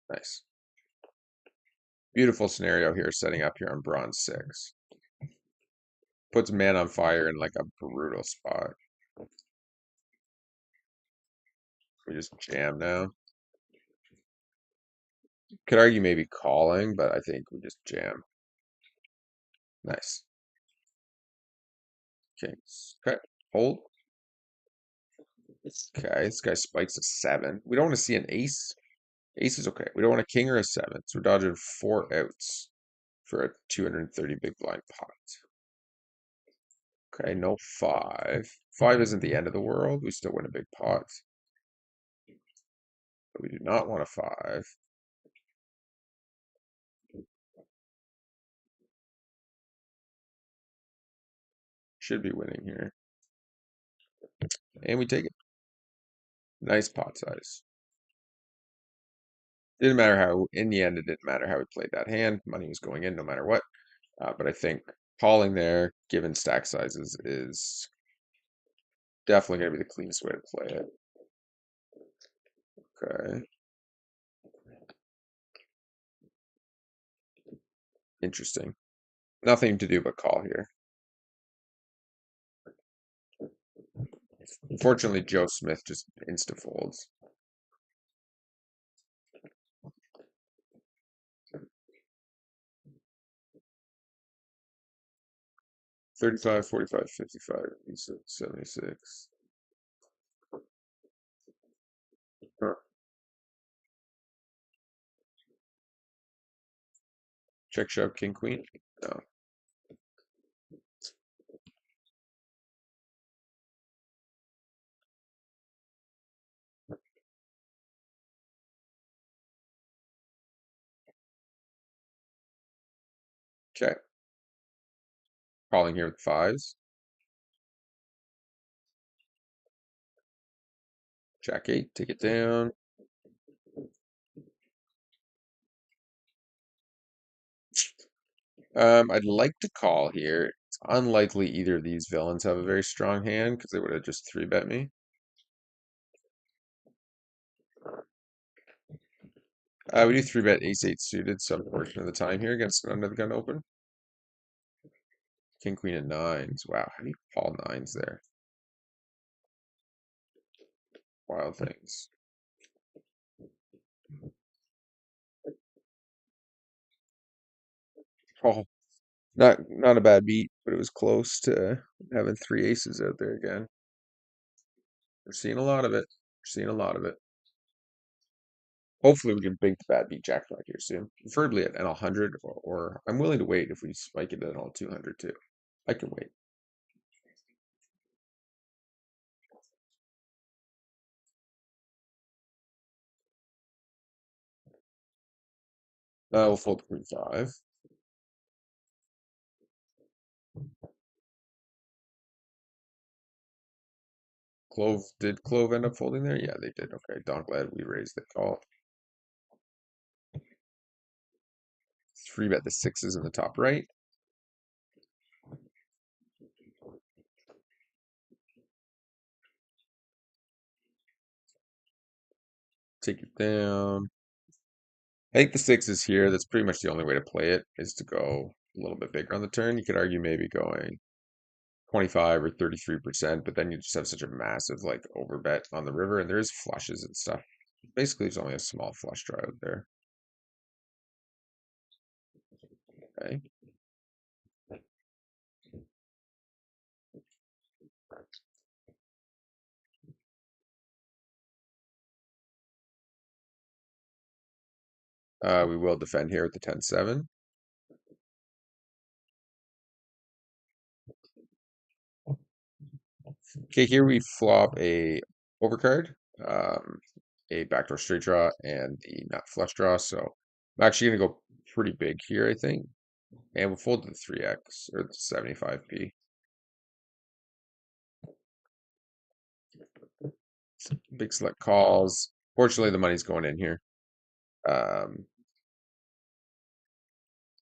Nice. Beautiful scenario here, setting up here on bronze six. Puts man on fire in like a brutal spot. We just jam now. Could argue maybe calling, but I think we just jam. Nice. Kings. Okay. Hold. Okay, this guy spikes a seven. We don't want to see an ace. Ace is okay. We don't want a king or a seven. So we're dodging four outs for a 230 big blind pot. Okay, no five. Five isn't the end of the world. We still win a big pot. But we do not want a five. Should be winning here. And we take it. Nice pot size. Didn't matter how, in the end, it didn't matter how we played that hand. Money was going in no matter what. But I think calling there, given stack sizes, is definitely going to be the cleanest way to play it. Okay. Interesting. Nothing to do but call here. Unfortunately, Joe Smith just insta folds. 35, 45, 55, 76. Huh. Check shove, king, queen. No. Okay. Calling here with fives. Jack eight, take it down. I'd like to call here. It's unlikely either of these villains have a very strong hand because they would have just three bet me. We do three bet ace eight suited some portion of the time here against an under the gun open. King queen and nines. Wow, how do you call nines there? Wild things. Oh, not a bad beat, but it was close to having three aces out there again. We're seeing a lot of it. We're seeing a lot of it. Hopefully we can big the bad beat jackpot here soon. Preferably at NL 100 or I'm willing to wait if we spike it at NL 200 too. I can wait. We'll fold queen five. Did Clove end up folding there? Yeah, they did. Okay, Don glad we raised the call. Three bet the sixes in the top right. Take it down. I think the sixes here, that's pretty much the only way to play it, is to go a little bit bigger on the turn. You could argue maybe going 25 or 33%, but then you just have such a massive like overbet on the river, and there's flushes and stuff. Basically, there's only a small flush draw out there. Okay. We will defend here with the 10-7. Okay, here we flop a overcard, a backdoor straight draw, and the nut flush draw. So I'm actually gonna go pretty big here, I think. And we'll fold to the 3x or the 75p. Big select calls. Fortunately, the money's going in here.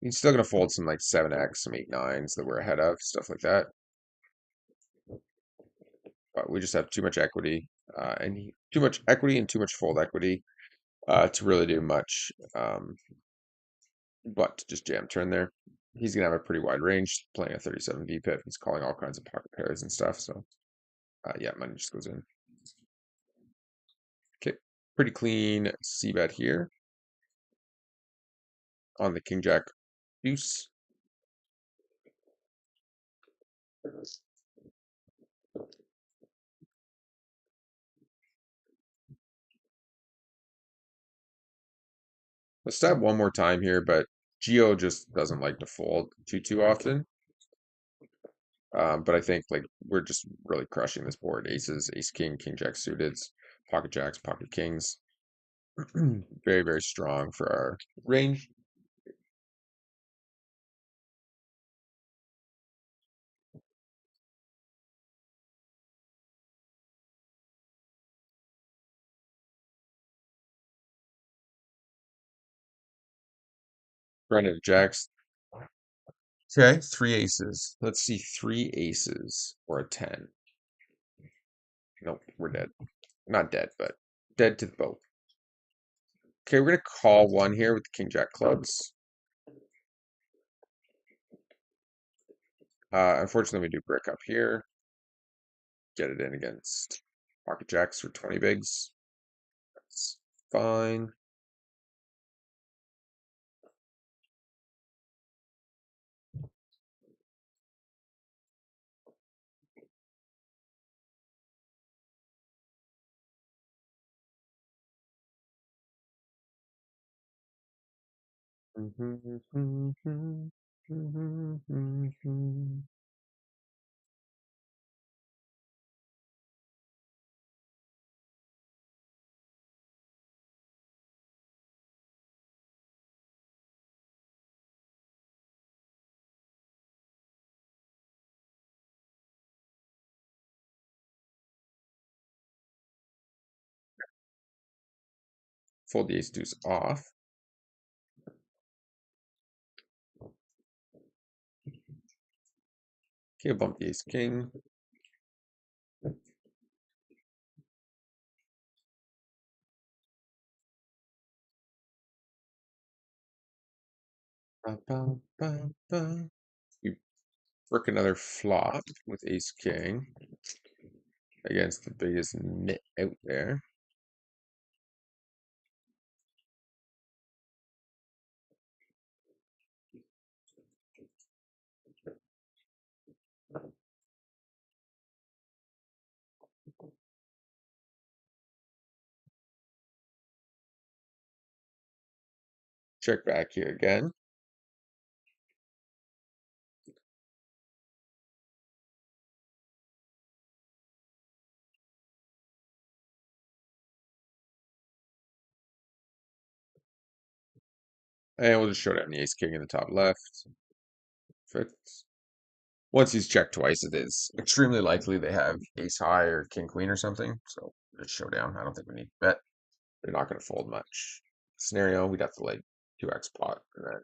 He's still gonna fold some like 7x, some 8-9s that we're ahead of, stuff like that. But we just have too much equity, too much equity and too much fold equity to really do much. But to just jam turn there. He's gonna have a pretty wide range, playing a 37 V pip. He's calling all kinds of pocket pairs and stuff. So yeah, money just goes in. Okay, pretty clean C bet here on the king jack deuce. Let's stab one more time here, but Geo just doesn't like to fold too often. But I think like we're just really crushing this board. Aces, ace king, king jack suited, pocket jacks, pocket kings. Very, very strong for our range. Running jacks. Okay, three aces. Let's see, three aces or a 10. Nope, we're dead. Not dead, but dead to the boat. Okay, we're gonna call one here with the king jack clubs. Unfortunately, we do brick up here. Get it in against pocket jacks for 20 bigs. That's fine. Fold the ace deuce off. Okay, bump the ace king. Ba, ba, ba, ba. We work another flop with ace king against the biggest nit out there. Check back here again. And we'll just show down the ace king in the top left. Perfect. Once he's checked twice, it is extremely likely they have ace high or king queen or something. So just show down. I don't think we need to bet. They're not going to fold much. Scenario, we'd have to like 2x pot. And then,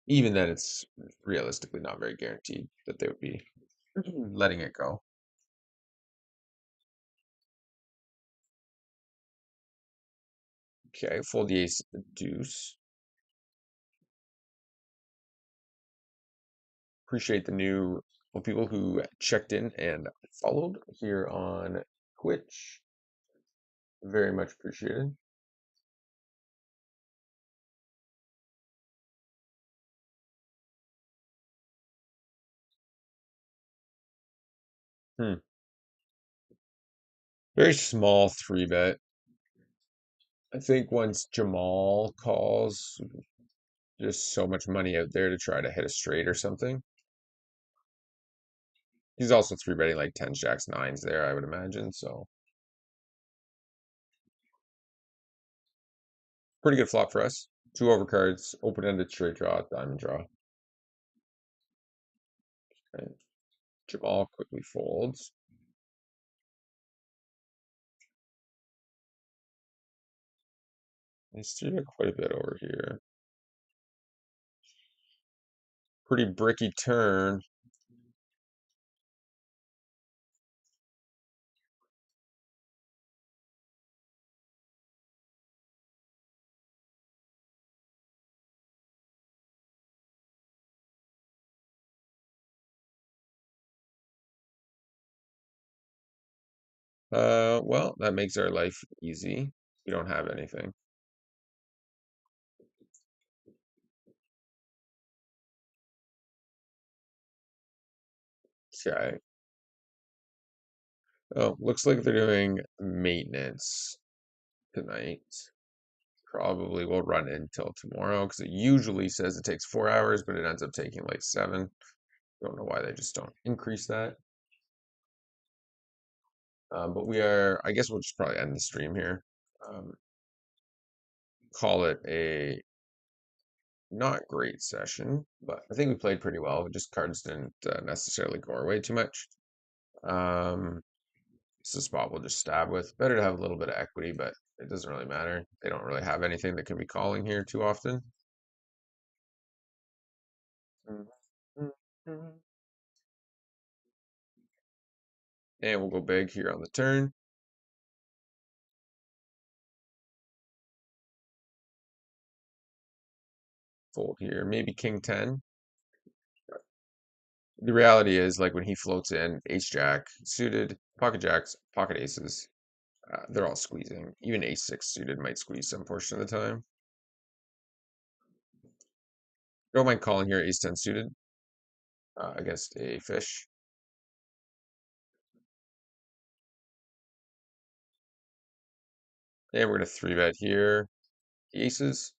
even then, it's realistically not very guaranteed that they would be letting it go. Okay, fold the ace deuce. Appreciate the new people who checked in and followed here on Twitch. Very much appreciated. Hmm. Very small 3-bet. I think once Jamal calls, there's so much money out there to try to hit a straight or something. He's also 3-betting like 10s, jacks, 9s there, I would imagine. So pretty good flop for us. 2 overcards, open-ended straight draw, diamond draw. Okay. Jamal quickly folds. He's 3-bet quite a bit over here. Pretty bricky turn. Well, that makes our life easy. We don't have anything. Okay. Oh, looks like they're doing maintenance tonight. Probably will run until tomorrow because it usually says it takes 4 hours, but it ends up taking like 7. Don't know why they just don't increase that. But we are, I guess we'll just probably end the stream here. Um, call it a not great session, but I think we played pretty well. Just cards didn't necessarily go our way too much. It's a spot we'll just stab with. Better to have a little bit of equity, but it doesn't really matter. They don't really have anything that can be calling here too often. And we'll go big here on the turn. Fold here, maybe king 10. The reality is, like when he floats in ace jack suited, pocket jacks, pocket aces, they're all squeezing. Even ace six suited might squeeze some portion of the time. Don't mind calling here ace 10 suited against a fish. And we're going to three bet here. Aces.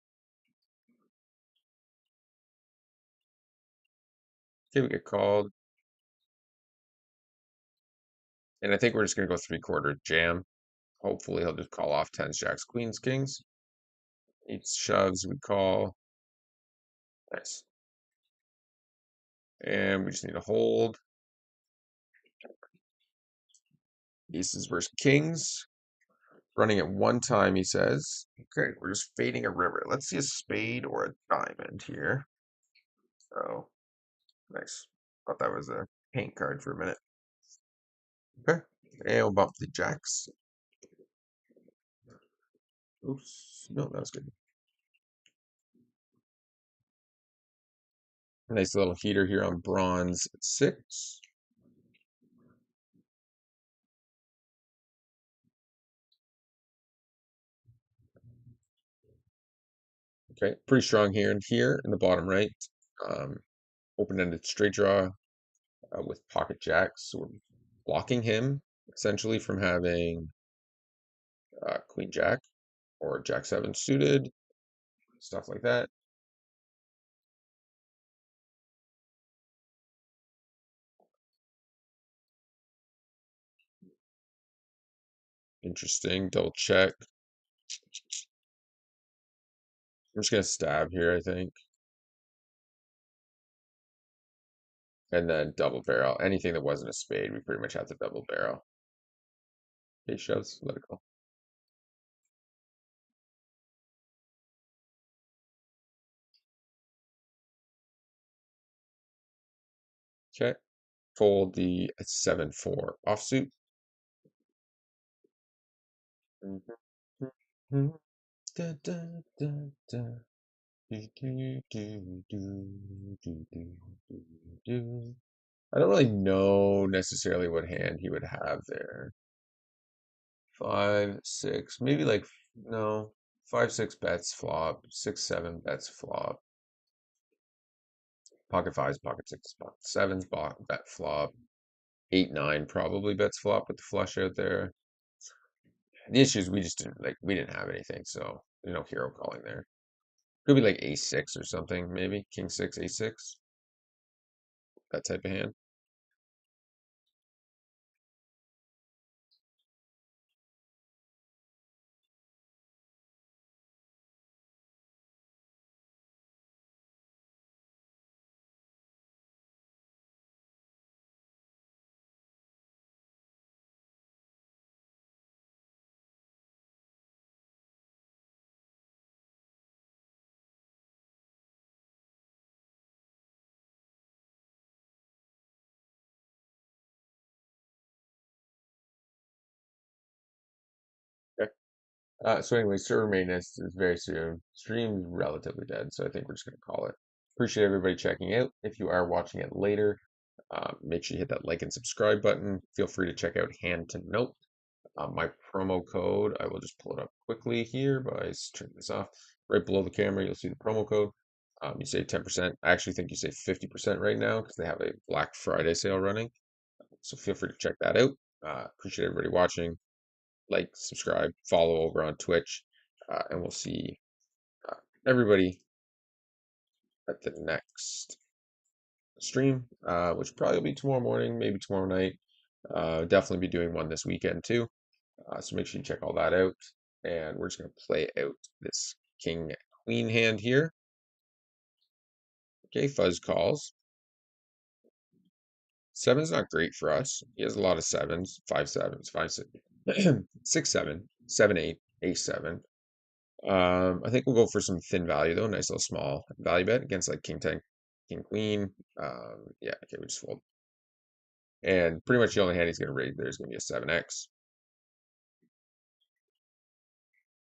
Okay, we get called. And I think we're just going to go three-quarter jam. Hopefully he'll just call off tens, jacks, queens, kings. Eights, shoves, we call. Nice. And we just need to hold. Aces versus kings. Running at one time, he says. Okay, we're just fading a river. Let's see a spade or a diamond here. Oh, nice. Thought that was a paint card for a minute. Okay, and we'll bump the jacks. Oops, no, that was good. Nice little heater here on bronze 6. Okay, pretty strong here and here in the bottom right. Um, Open-ended straight draw with pocket jacks. So we're blocking him essentially from having queen jack or jack 7 suited, stuff like that. Interesting. Double check. I'm just gonna stab here, I think. And then double barrel. Anything that wasn't a spade, we pretty much have to double barrel. Okay, shoves, let it go. Okay. Fold the 7-4 offsuit. Da, da, da, da. Do, do, do, do, do, do, do, do. I don't really know necessarily what hand he would have there. 5, 6, maybe like no. 5, 6 bets flop. 6, 7 bets flop. Pocket fives, pocket sixes, pocket sevens, bet flop. 8, 9 probably bets flop with the flush out there. The issue is we just didn't we didn't have anything, so there's no hero calling there. Could be like ace 6 or something, maybe. King 6, ace 6. That type of hand. Okay. So anyway, server maintenance is very soon. Stream's relatively dead, so I think we're just gonna call it. Appreciate everybody checking out. If you are watching it later, make sure you hit that like and subscribe button. Feel free to check out Hand to Note. My promo code, I will just pull it up quickly here by turning this off. Right below the camera, you'll see the promo code. You save 10%. I actually think you save 50% right now because they have a Black Friday sale running. So feel free to check that out. Appreciate everybody watching. Like, subscribe, follow over on Twitch, and we'll see everybody at the next stream, which probably will be tomorrow morning, maybe tomorrow night. Definitely be doing one this weekend too. So make sure you check all that out. And we're just going to play out this king queen hand here. Okay, fuzz calls. Seven's not great for us. He has a lot of sevens, 5 sevens, 5 6, 6 7, 7 8, ace 7. I think we'll go for some thin value though. Nice little small value bet against like king 10, king queen. Yeah, okay, we just fold. And pretty much the only hand he's going to raise there is going to be a 7x.